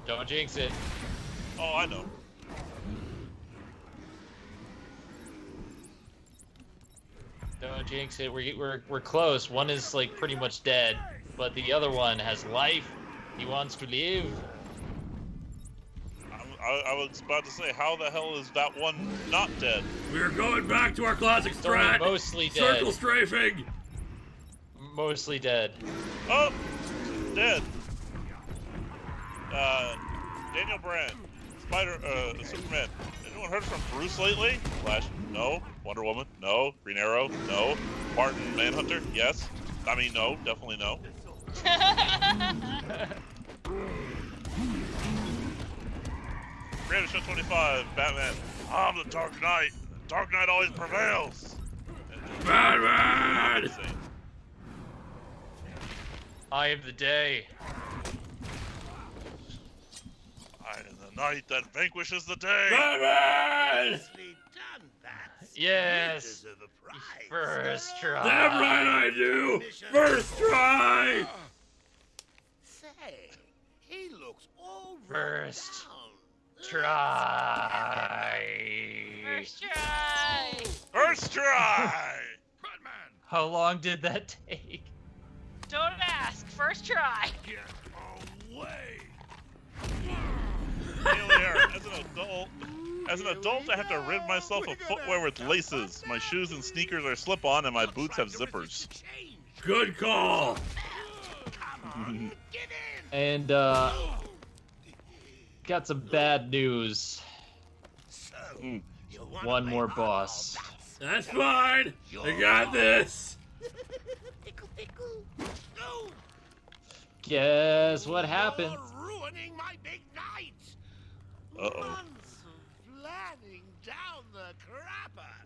Don't jinx it. Oh, I know. Don't jinx it. We're close. One is like pretty much dead, but the other one has life. He wants to live. I was about to say, how the hell is that one not dead? We're going back to our classic strat. Mostly dead. Circle strafing. Mostly dead. Oh, dead. Daniel Brand, Superman. Anyone heard from Bruce lately? Flash? No. Wonder Woman? No. Green Arrow? No. Martin Manhunter? Yes. I mean, no. Definitely no. Creator Show 25, Batman. I'm the Dark Knight. Dark Knight always prevails. Batman! I am the day. I am the night that vanquishes the day. Batman! Nicely done, Bats. Yes. You deserve a prize. First try. Damn right I do! First try! Say, he looks all First run down. try. First try! First try! How long did that take? Don't ask. First try. As an adult, I have to rid myself of footwear with laces. My shoes and sneakers are slip-on, and my boots have zippers. Good call! And got some bad news. One more boss. That's fine! I got this! No, Guess what happened? you're ruining my big night. Uh-oh. Months of planning down the crapper.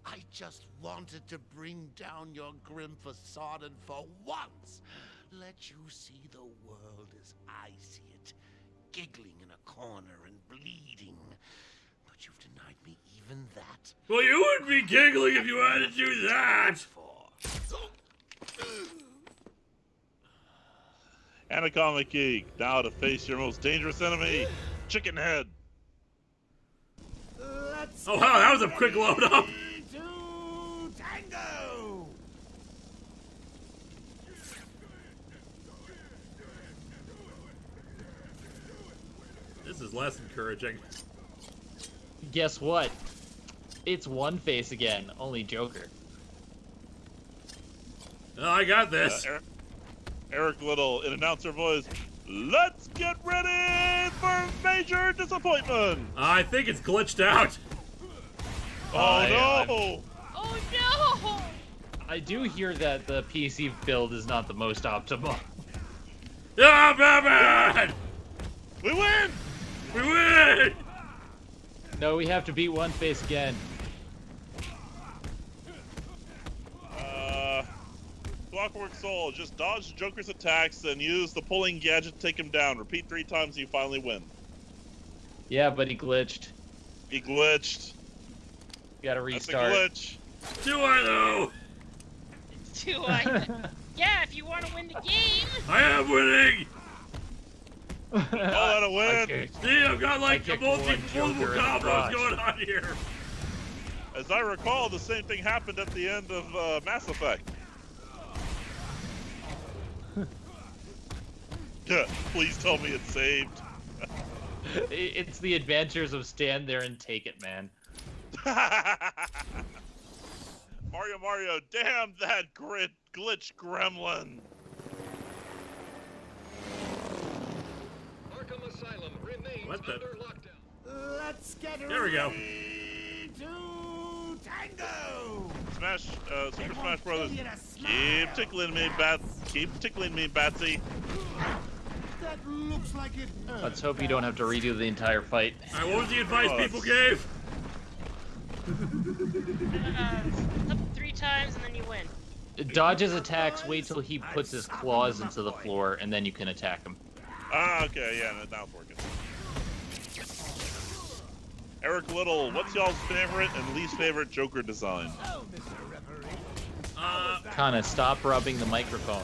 I just wanted to bring down your grim facade and for once let you see the world as I see it, giggling in a corner and bleeding. But you've denied me even that. Well, you wouldn't be giggling if you had to do that! And a comic geek, now to face your most dangerous enemy, Chicken Head. Let's Oh, wow, that was a quick load up! to tango! This is less encouraging. Guess what? It's One Face again, only Joker. Oh, I got this. Eric Little in announcer voice. Let's get ready for major disappointment. I think it's glitched out. Oh yeah, no! Oh no! I do hear that the PC build is not the most optimal. Ah, Batman! We win! We win! No, we have to beat One Face again. Clockwork Soul. Just dodge Joker's attacks and use the pulling gadget to take him down. Repeat 3 times and you finally win. Yeah, but he glitched. He glitched. You gotta restart. That's a glitch. Do I though? Do I? Yeah, if you want to win the game. I am winning. Oh, that a win. Okay. See, I've got like I a kicked one multiple Joker in the combos crotch. going on here. As I recall, the same thing happened at the end of Mass Effect. Please tell me it's saved. It's the adventures of stand there and take it, man. Mario, damn that glitch gremlin. Arkham Asylum remains What the- under lockdown. Let's get There we go. ready to tango. Smash, Super Smash Brothers. Give it a smile. Keep tickling me, Batsy. That looks like it hurts. Let's hope you don't have to redo the entire fight. All right, what was the advice Oh, people gave? Up 3 times and then you win. Dodge his attacks, wait till he puts his claws into the floor, and then you can attack him. Ah, okay, yeah, now it's working. Eric Little, what's y'all's favorite and least favorite Joker design? Oh, Mr. Referee. Kinda stop rubbing the microphone.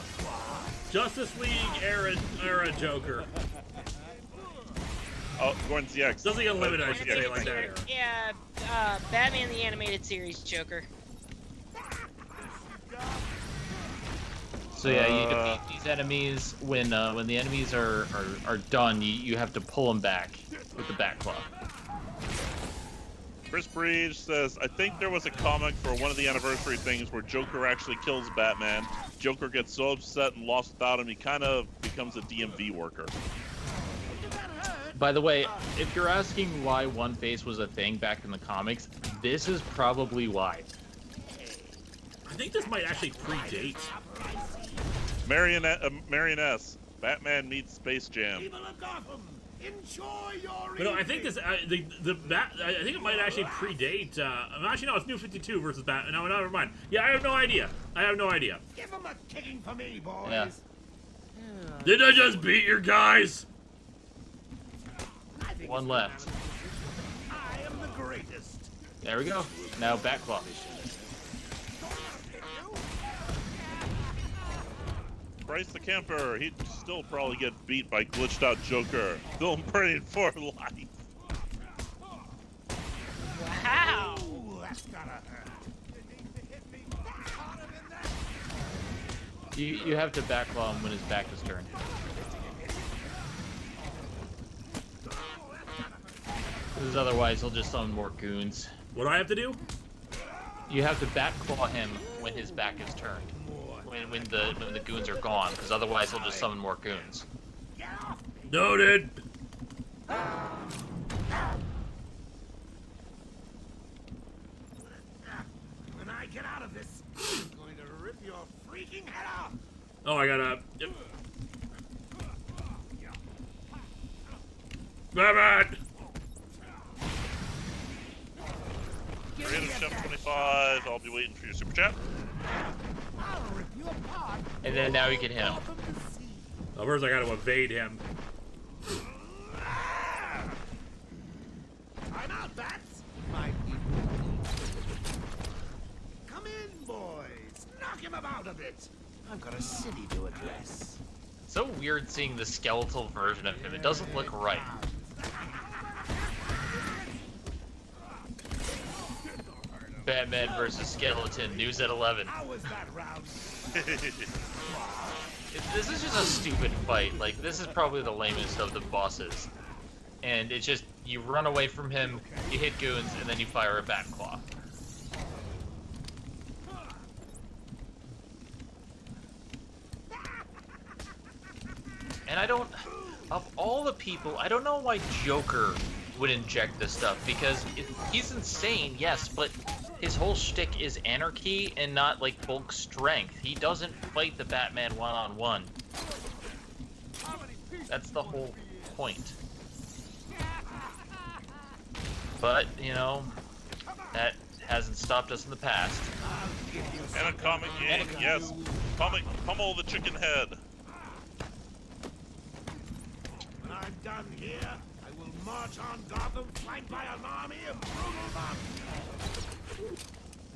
Justice League era Joker. Oh, Gordon CX. Doesn't get limited, I should say it like Yeah. that. Yeah, Batman the Animated Series Joker. So yeah, you defeat these enemies when the enemies are done. You have to pull them back with the back claw. Chris Breach says, I think there was a comic for one of the anniversary things where Joker actually kills Batman. Joker gets so upset and lost without him, he kind of becomes a DMV worker. By the way, if you're asking why One Face was a thing back in the comics, this is probably why. I think this might actually predate. Marion S. Batman meets Space Jam. People of Gotham, enjoy your But no, I think this I think it might actually predate. Actually, no, it's New 52 versus Batman. No, never mind. Yeah, I have no idea. Give them a kicking for me, boys. Yeah. Did I just beat your guys? I think One it's left. I am the greatest. There we go. Now back claw. Bryce the Camper, he'd still probably get beat by glitched out Joker. Still praying for life. Wow. Ooh, that's gotta hurt. You have to back claw him when his back is turned. Because otherwise he'll just summon more goons. What do I have to do? You have to back claw him when his back is turned. When the goons are gone, because otherwise he'll just summon more goons. Noted. When I get out of this, I'm going to rip your freaking head off. Oh, I gotta. Yep. Batman. Creative Chef 25, I'll be waiting for your super chat. I'll rip you apart. And then now you can hit him. Welcome to see. Well, first I gotta evade him. I'm out, bats. My people. Come in, boys. Knock him about a bit. I've got a city to address. So weird seeing the skeletal version of him. It doesn't look right. Batman versus Skeleton, news at 11. How was that round? This is just a stupid fight. Like, this is probably the lamest of the bosses. And it's just, you run away from him, you hit goons, and then you fire a bat claw. And I don't, of all the people, I don't know why Joker would inject this stuff, because he's insane, yes, but his whole shtick is anarchy and not, like, bulk strength. He doesn't fight the Batman one-on-one. That's the whole point. But, you know, that hasn't stopped us in the past. And a comic game, yes. Pummel the chicken head. When I'm done here, I will march on Gotham flanked by an army of brutal monsters.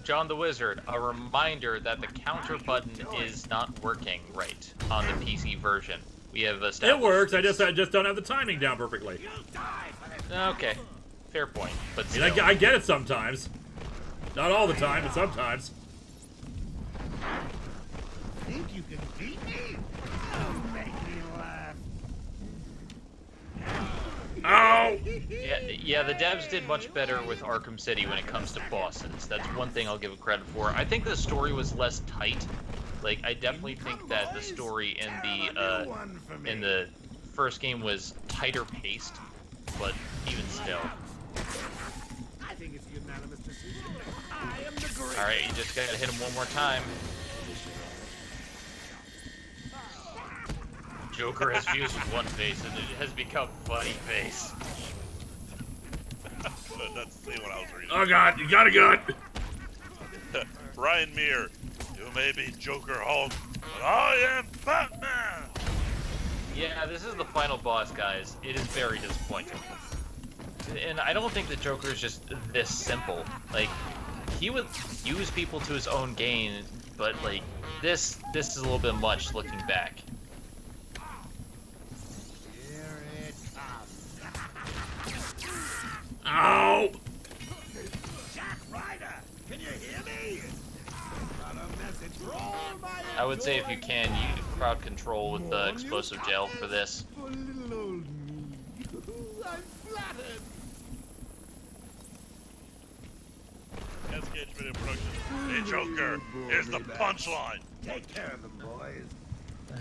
John the Wizard, a reminder that the counter button is not working right on the PC version. We have established. It works. I just don't have the timing down perfectly. Okay, fair point. But I mean, still. I get it sometimes. Not all the time, but sometimes. Think you can beat me? Don't make me laugh. Oh! Yeah, the devs did much better with Arkham City when it comes to bosses. That's one thing I'll give it credit for. I think the story was less tight. Like, I definitely think that the story in the first game was tighter paced, but even still. I think it's a unanimous decision. I am the great. All right, you just gotta hit him one more time. Joker has fused with one face, and it has become funny face. That's the one I was reading. Oh god, you got a gun! Ryan Meir, you may be Joker Hulk, but I am Batman! Yeah, this is the final boss, guys. It is very disappointing. And I don't think the Joker is just this simple. Like, he would use people to his own gain, but like, this is a little bit much looking back. Here it comes. Ow! Jack Ryder, can you hear me? Got a message for all my I would say if you can, you crowd control with the explosive gel for this. For little old me. I'm flattered. Cascade Video Production. Hey Joker, here's the punchline. Take care of them, boys.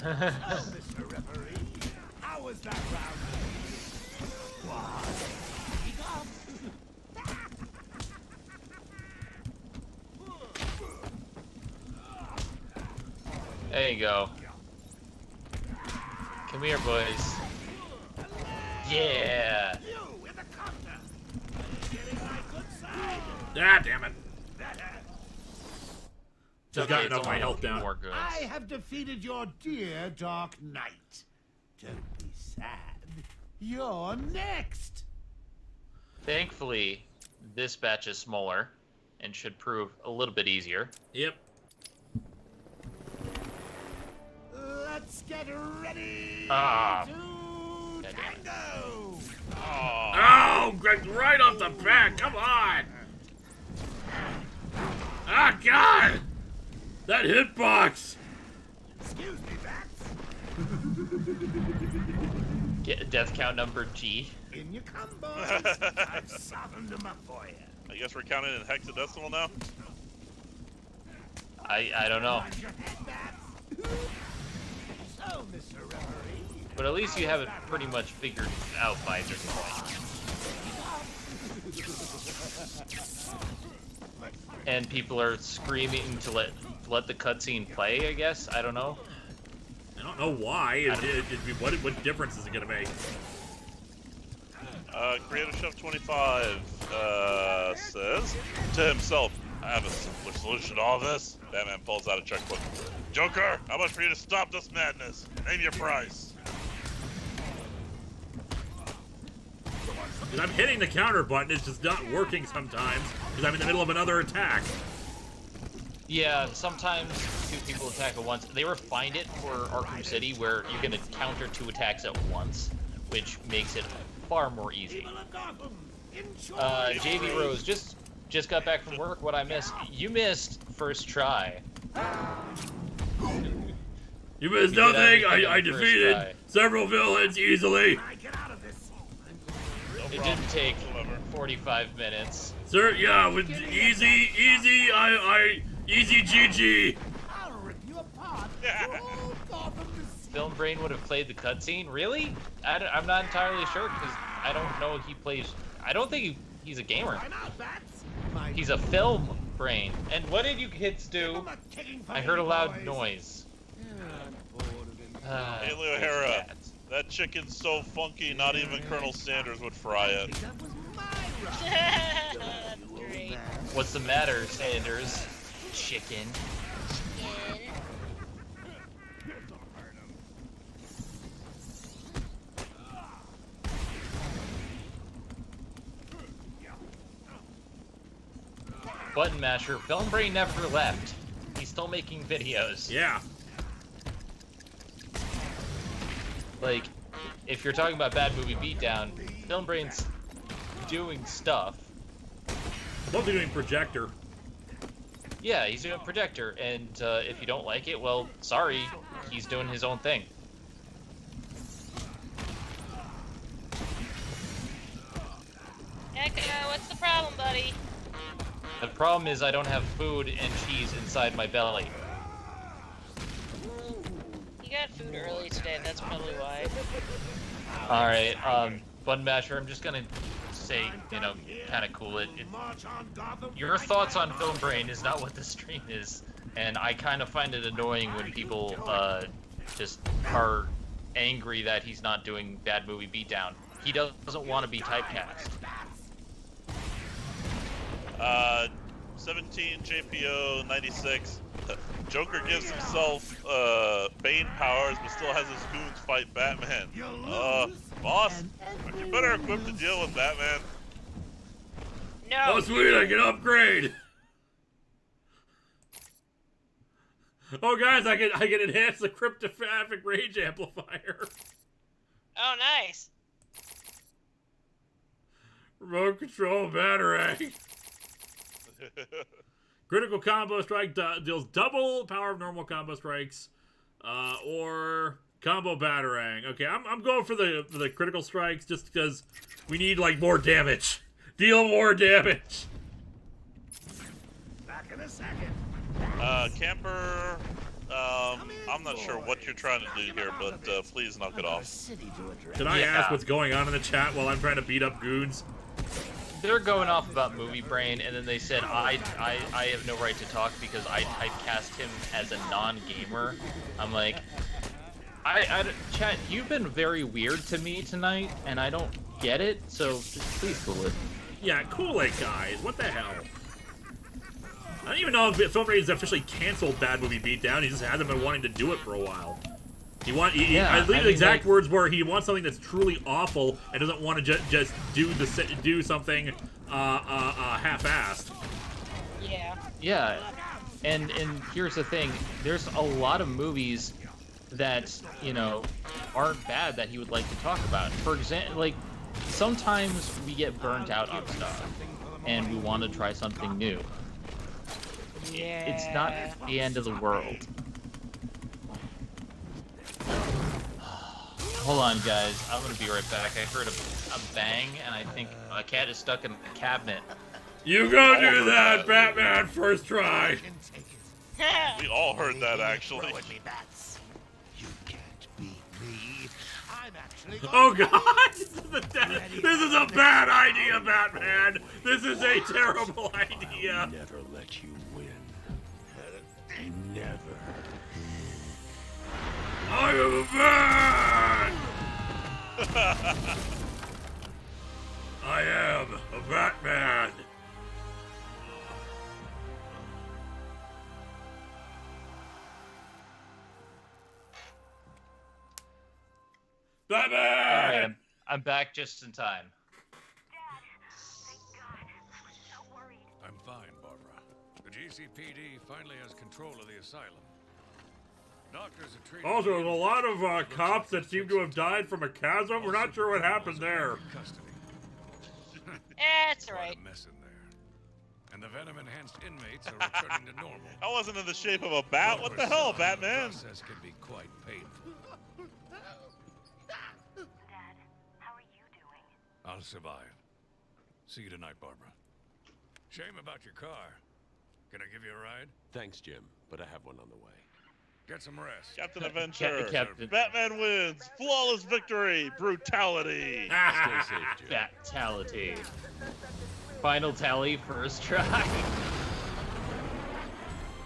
Oh, Mr. Referee, how was that round? There you go. Come here, boys. Yeah. You with a counter. Getting my good side. Ah, damn it. Just Okay, got it's enough of my only a health few down. more goods. I have defeated your dear Dark Knight. Don't be sad. You're next. Thankfully, this batch is smaller and should prove a little bit easier. Yep. Let's get ready Ah. to God damn it. tango. Oh, Greg, right off the bat, come on! Ah, God! That hitbox! Excuse me, Bats. Get death count number G. In you come, boys. I've softened them up for you. I guess we're counting in hexadecimal now? I don't know. Mind your head, Bats. So, Mr. Referee. But at least you have it pretty much figured out by this point. And people are screaming to let the cutscene play, I guess? I don't know. I don't know why. What difference is it gonna make? Creative Chef 25 says to himself, I have a simpler solution to all this. Batman pulls out a checkbook. Joker, how much for you to stop this madness? Name your price. Because I'm hitting the counter button, it's just not working sometimes, because I'm in the middle of another attack. Yeah, sometimes two people attack at once. They refined it for Arkham City where you can counter 2 attacks at once, which makes it far more easy. People of Gotham, enjoy JV Rose, just got back from work. What I missed? You missed first try. You missed You did nothing. everything I on first defeated try. several villains easily. I get out of this. It didn't take 45 minutes. Sir, yeah, with easy, easy GG. I'll rip you apart. Oh, Gotham to see. Film Brain would have played the cutscene. Really? I'm not entirely sure because I don't know he plays. I don't think he's a gamer. Why not, Bats? My He's a film brain. And what did you kids do? I'm a kicking for I you, heard a loud boys. noise. I'm bored of it. Hey, Leo O'Hara, that chicken's so funky, not even Colonel Sanders would fry it. That was my ride. That's great. What's the matter, Sanders? Chicken. Button Masher, Film Brain never left. He's still making videos. Yeah. Like, if you're talking about bad movie beatdown, Film Brain's doing stuff. Mostly doing Projector. Yeah, he's doing Projector, and if you don't like it, well, sorry, he's doing his own thing. Echo, what's the problem, buddy? The problem is I don't have food and cheese inside my belly. You got food early today, that's probably why. Alright, Button Masher, I'm just gonna say, you know, kinda cool it. Your thoughts on Film Brain is not what the stream is, and I kind of find it annoying when people, just are angry that he's not doing bad movie beatdown. He doesn't want to be typecast. 17 JPO 96. Joker gives himself Bane powers, but still has his goons fight Batman. Boss, aren't you better equipped to deal with Batman? No. Oh, sweet, I can upgrade. Oh, guys, I can enhance the cryptographic rage amplifier. Oh, nice. Remote control batarang. Critical combo strike deals double power of normal combo strikes, or combo batarang. Okay, I'm going for the critical strikes just because we need like more damage. Deal more damage. Back in a second. Camper, I'm not sure what you're trying to do here, but please knock it off. Did I ask what's going on in the chat while I'm trying to beat up goons? They're going off about Movie Brain, and then they said I have no right to talk because I typecast him as a non-gamer. I'm like, chat, you've been very weird to me tonight, and I don't get it, so just please cool it. Yeah, cool it, guys. What the hell? I don't even know if Film Brain's officially canceled Bad Movie Beatdown. He just hasn't been wanting to do it for a while. I believe the exact words were he wants something that's truly awful and doesn't want to just do something half-assed. Yeah. Yeah, and here's the thing: there's a lot of movies that, you know, aren't bad that he would like to talk about. For example, like sometimes we get burnt out on stuff, and we want to try something new. Yeah. It's not the end of the world. Hold on, guys. I'm gonna be right back. I heard a bang, and I think a cat is stuck in the cabinet. You go do that, Batman, first try. We all heard that, actually. You can't beat me. I'm actually Oh God! This is a bad idea, Batman. This is a terrible idea. never let you win. Never. I am a man. I am a Batman. Batman! Alright, I'm back just in time. I'm fine, Barbara. The GCPD finally has control of the asylum. Doctors are treating Also, there's a lot of cops that seem to have died from a chasm. We're not sure what happened there. custody. It's Quite alright. a mess in there. And the venom-enhanced inmates are returning to normal. I wasn't in the shape of a bat. What the hell, Batman? The process can be quite painful. Dad, how are you doing? I'll survive. See you tonight, Barbara. Shame about your car. Can I give you a ride? Thanks, Jim, but I have one on the way. Get some rest. Captain Adventure. Captain. Batman wins. Flawless victory. Brutality. Stay safe, Jim. Fatality. Final tally, first try.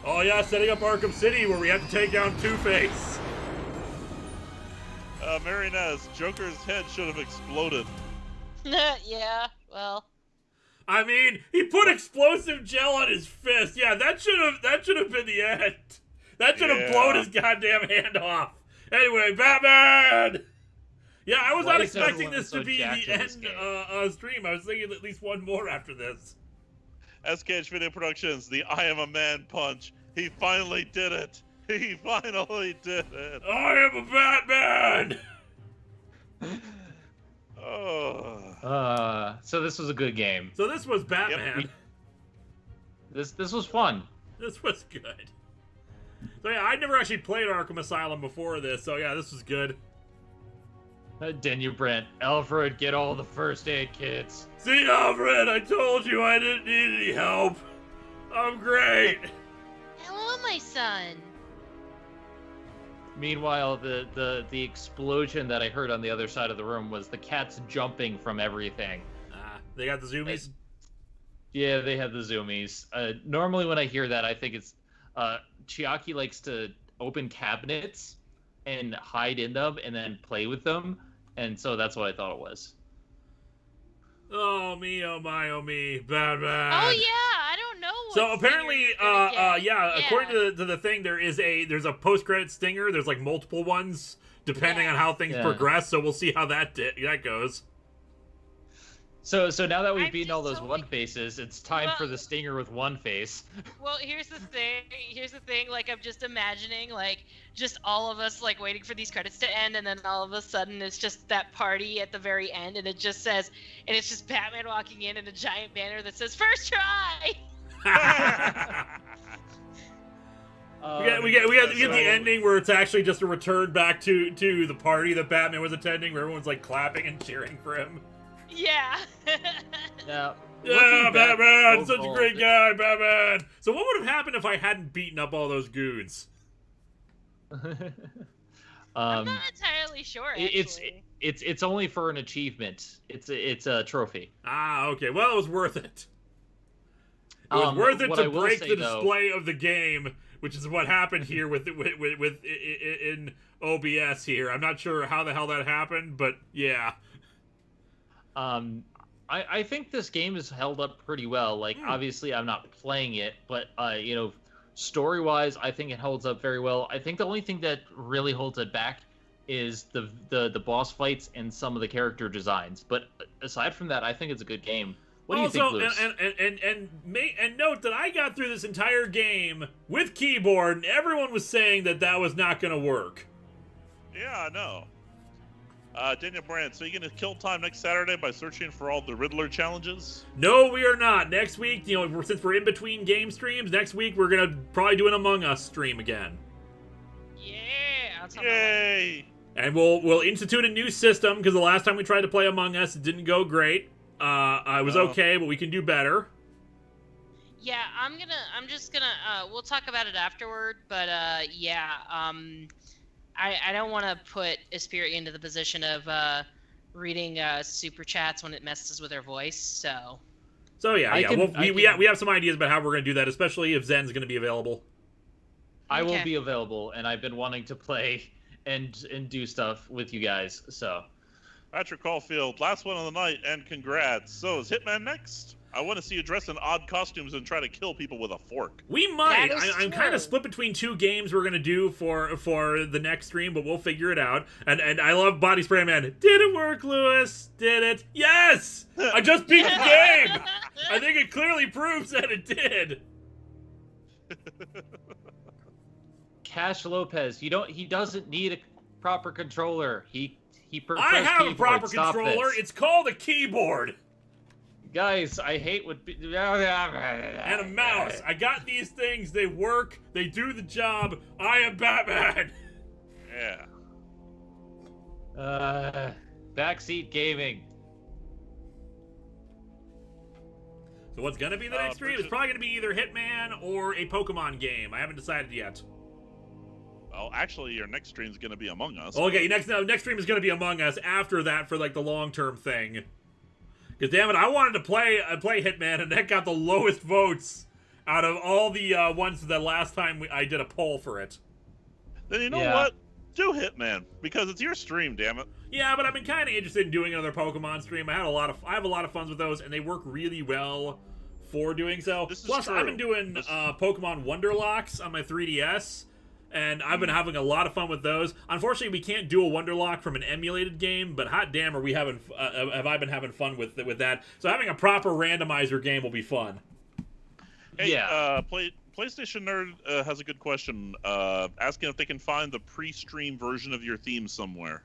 Oh yeah, setting up Arkham City where we have to take down Two-Face. Marionez, Joker's head should have exploded. Yeah, well. I mean, he put explosive gel on his fist. Yeah, that should have been the end. That should have blown his goddamn hand off. Anyway, Batman. Yeah, I was not expecting this to be the end stream. I was thinking at least one more after this. SKH Video Productions, the I Am a Man punch. He finally did it. He finally did it. I am a Batman. So this was a good game. So this was Batman. This was fun. This was good. So yeah, I'd never actually played Arkham Asylum before this, so yeah, this was good. Daniel Brent, Alfred, get all the first aid kits. See, Alfred, I told you I didn't need any help. I'm great. Hello, my son. Meanwhile, the explosion that I heard on the other side of the room was the cats jumping from everything. They got the zoomies? Yeah, they have the zoomies. Normally when I hear that, I think it's Chiaki likes to open cabinets and hide in them and then play with them, and so that's what I thought it was. Oh me, oh my, oh me, Batman. Oh yeah, I don't know. So apparently, according to the thing, there's a post-credit stinger. There's like multiple ones depending on how things progress. So we'll see how that goes. So now that we've beaten all those one faces, it's time for the stinger with one face. Well, here's the thing. Like, I'm just imagining, like, just all of us, like, waiting for these credits to end, and then all of a sudden it's just that party at the very end, and it just says, and it's just Batman walking in and a giant banner that says, "First try!" We get the ending where it's actually just a return back to the party that Batman was attending, where everyone's, like, clapping and cheering for him. Yeah. Now, yeah, Batman! Such a great guy, Batman! So what would have happened if I hadn't beaten up all those goons? I'm not entirely sure, actually. It's only for an achievement. It's a trophy. Ah, okay. Well, it was worth it. It was worth it to break the display of the game, which is what happened here with in OBS here. I'm not sure how the hell that happened, but yeah. I think this game is held up pretty well. Like, obviously, I'm not playing it, but story-wise, I think it holds up very well. I think the only thing that really holds it back is the boss fights and some of the character designs. But aside from that, I think it's a good game. What do you think, Lewis? And note that I got through this entire game with keyboard, and everyone was saying that was not going to work. Yeah, I know. Daniel Brand, so you gonna kill time next Saturday by searching for all the Riddler challenges? No, we are not. Next week, since we're in between game streams, next week we're gonna probably do an Among Us stream again. Yeah! Yay! And we'll institute a new system, because the last time we tried to play Among Us, it didn't go great. It was okay, but we can do better. Yeah, I'm just gonna, we'll talk about it afterward, but, I don't want to put Espiri into the position of reading super chats when it messes with her voice, so... So we have some ideas about how we're going to do that, especially if Zen's going to be available. I will be available, and I've been wanting to play and do stuff with you guys, so... Patrick Caulfield, last one of the night, and congrats. So, is Hitman next? I want to see you dress in odd costumes and try to kill people with a fork. We might. I'm kind of split between two games we're gonna do for the next stream, but we'll figure it out. And I love Body Spray Man. Did it work, Lewis? Did it? Yes! I just beat the game! I think it clearly proves that it did. Cash Lopez, he doesn't need a proper controller. He prefers I have keyboard. a proper controller. It's called a keyboard. Guys, I hate what... And a mouse. I got these things. They work. They do the job. I am Batman. Yeah. Backseat gaming. So what's going to be the next stream? It's probably going to be either Hitman or a Pokemon game. I haven't decided yet. Well, actually, your next stream is going to be Among Us. Okay, next stream is going to be Among Us after that for, like, the long-term thing. Because, damn it, I wanted to play Hitman, and that got the lowest votes out of all the ones that last time I did a poll for it. Then you know what? Do Hitman, because it's your stream, damn it. Yeah, but I've been kind of interested in doing another Pokemon stream. I have a lot of fun with those, and they work really well for doing so. Plus, I've been doing Pokemon Wonderlocks on my 3DS, and I've been having a lot of fun with those. Unfortunately, we can't do a Wonderlock from an emulated game, but hot damn, have I been having fun with that? So having a proper randomizer game will be fun. Hey, yeah. PlayStation Nerd has a good question, asking if they can find the pre-stream version of your theme somewhere.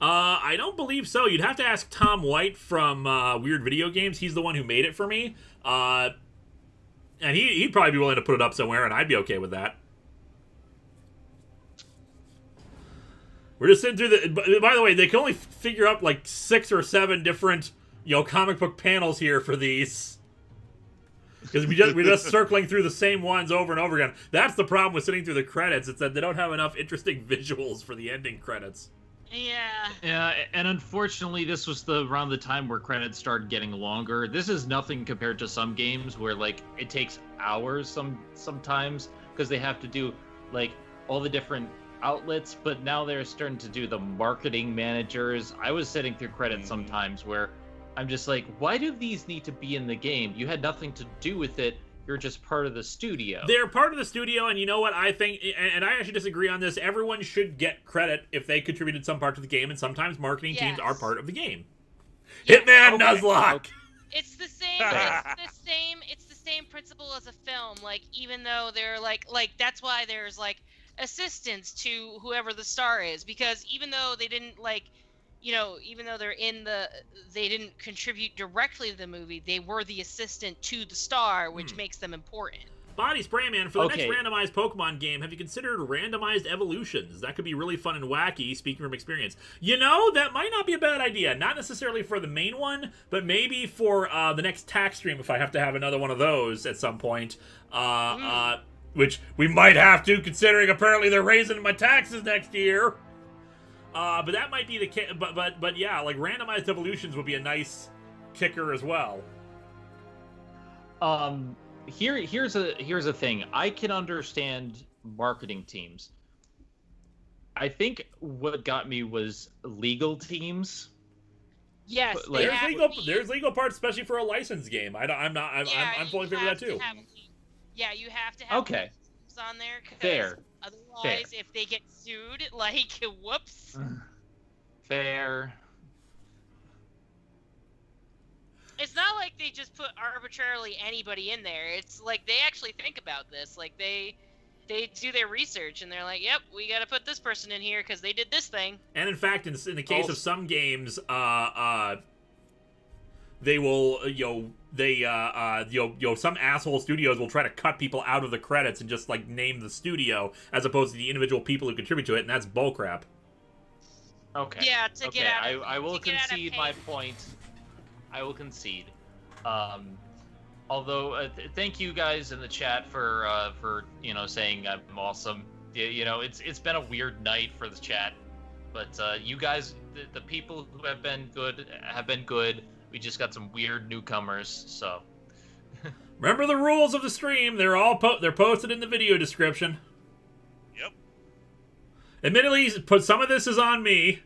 I don't believe so. You'd have to ask Tom White from Weird Video Games. He's the one who made it for me. And he'd probably be willing to put it up somewhere, and I'd be okay with that. We're just sitting through the... By the way, they can only figure out like 6 or 7 different, comic book panels here for these. Because we're just circling through the same ones over and over again. That's the problem with sitting through the credits. It's that they don't have enough interesting visuals for the ending credits. Yeah. Yeah, and unfortunately, this was around the time where credits started getting longer. This is nothing compared to some games where like it takes hours sometimes because they have to do like all the different outlets. But now they're starting to do the marketing managers. I was sitting through credits sometimes where I'm just like, why do these need to be in the game? You had nothing to do with it. You're just part of the studio. They're part of the studio, and you know what? I think, and I actually disagree on this, everyone should get credit if they contributed some part to the game, and sometimes marketing teams are part of the game. Yes. Hitman Nuzlocke! It's the same, it's the same principle as a film. Like, even though they're like that's why there's like assistants to whoever the star is, because even though they didn't even though they didn't contribute directly to the movie, they were the assistant to the star, which makes them important. Body Spray Man, for the next randomized Pokemon game, have you considered randomized evolutions? That could be really fun and wacky, speaking from experience. That might not be a bad idea. Not necessarily for the main one, but maybe for the next tax stream, if I have to have another one of those at some point. Which we might have to, considering apparently they're raising my taxes next year. But that might be the case. But yeah, like randomized evolutions would be a nice kicker as well. Here's a thing. I can understand marketing teams. I think what got me was legal teams. Yes, there's legal parts, especially for a licensed game. I'm fully in favor of that too. You have to have teams on there. Fair. Otherwise, if they get sued, like, whoops. Fair. It's not like they just put arbitrarily anybody in there. It's like they actually think about this. Like, they do their research, and they're like, yep, we got to put this person in here because they did this thing. And in fact, in the case of some games, they will, some asshole studios will try to cut people out of the credits and just, like, name the studio as opposed to the individual people who contribute to it, and that's bullcrap. Okay. Yeah, get out of, I will concede my point. I will concede. Although, thank you guys in the chat for saying I'm awesome. It's been a weird night for the chat, but you guys, the people who have been good. We just got some weird newcomers, so. Remember the rules of the stream. They're all they're posted in the video description. Yep. Admittedly, some of this is on me.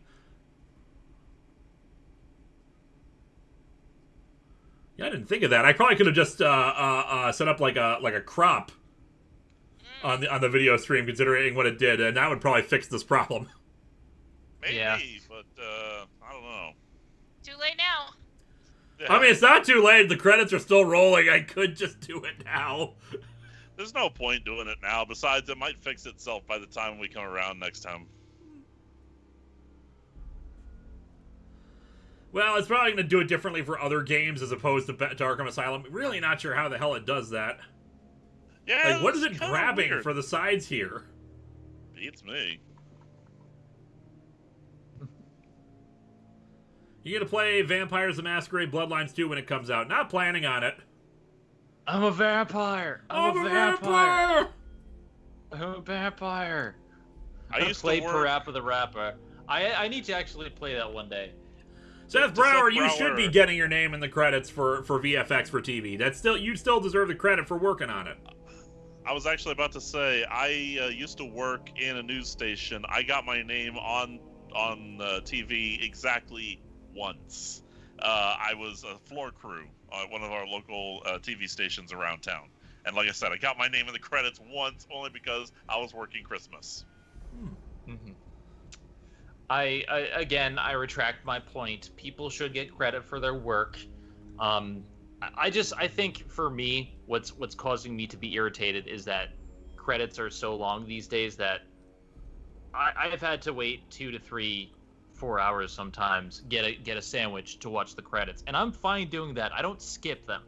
Yeah, I didn't think of that. I probably could have just set up like a crop on the video stream, considering what it did, and that would probably fix this problem. Maybe, but I don't know. Too late now. I mean, it's not too late. The credits are still rolling. I could just do it now. There's no point doing it now. Besides, it might fix itself by the time we come around next time. Well, it's probably going to do it differently for other games as opposed to Arkham Asylum. Really not sure how the hell it does that. Yeah, like, what is it grabbing for the sides here? Beats me. You gonna play Vampires the Masquerade Bloodlines 2 when it comes out? Not planning on it. I'm a vampire. I'm a vampire. I'm a vampire. I used to play to work... Parappa the Rapper. I need to actually play that one day. Seth Brower, you should be getting your name in the credits for VFX for TV. You still deserve the credit for working on it. I was actually about to say, I used to work in a news station. I got my name on TV exactly once. I was a floor crew on one of our local TV stations around town. And like I said, I got my name in the credits once, only because I was working Christmas. Mm-hmm. I retract my point. People should get credit for their work. I think for me, what's causing me to be irritated is that credits are so long these days that I've had to wait 2 to 3, 4 hours sometimes get a sandwich to watch the credits, and I'm fine doing that. I don't skip them.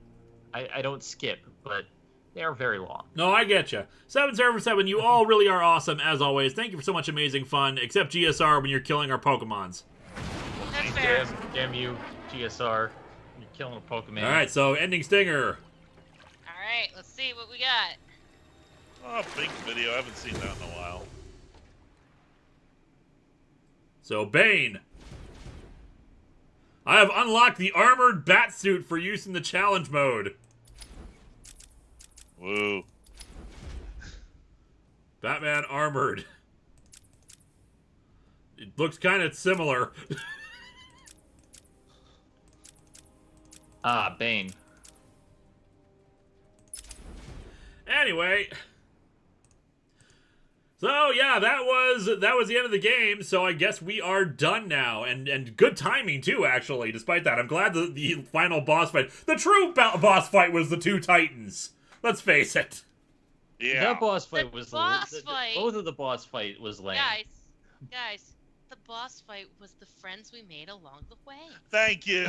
I don't skip, but they are very long. No, I get you. 7 you all really are awesome, as always. Thank you for so much amazing fun, except GSR when you're killing our Pokemons. That's fair. Damn you, GSR. You're killing a Pokemon. Alright, so ending stinger. Alright, let's see what we got. Oh, big video. I haven't seen that in a while. So, Bane. I have unlocked the armored batsuit for use in the challenge mode. Woo. Batman armored. It looks kind of similar. Bane. Anyway. So yeah, that was the end of the game, so I guess we are done now. And good timing too, actually, despite that. I'm glad the final boss fight, the true boss fight was the two titans. Let's face it. Yeah. That boss fight The was boss fight. both of the boss fight was lame. Guys, the boss fight was the friends we made along the way. Thank you.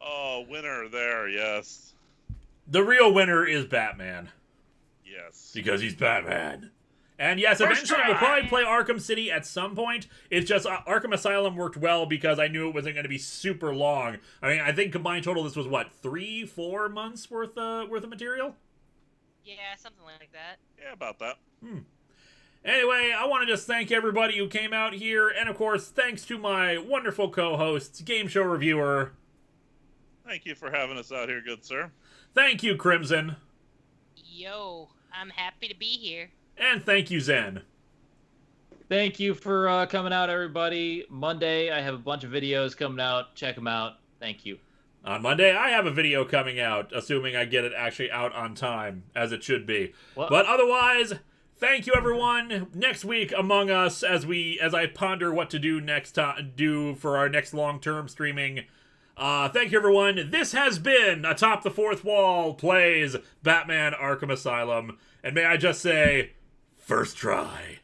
Oh, winner there, yes. The real winner is Batman. Yes. Because he's Batman. And yes, First eventually try. we'll probably play Arkham City at some point. It's just Arkham Asylum worked well because I knew it wasn't going to be super long. I mean, I think combined total this was what, 3-4 months worth of material? Yeah, something like that. Yeah, about that. Anyway, I want to just thank everybody who came out here, and of course, thanks to my wonderful co-hosts, Game Show Reviewer. Thank you for having us out here, good sir. Thank you, Crimson. Yo, I'm happy to be here. And thank you, Zen. Thank you for coming out, everybody. Monday, I have a bunch of videos coming out. Check them out. Thank you. On Monday, I have a video coming out, assuming I get it actually out on time, as it should be. What? But otherwise, thank you, everyone. Next week, Among Us, as I ponder what to do next do for our next long-term streaming. Thank you, everyone. This has been Atop the Fourth Wall plays Batman Arkham Asylum. And may I just say, first try.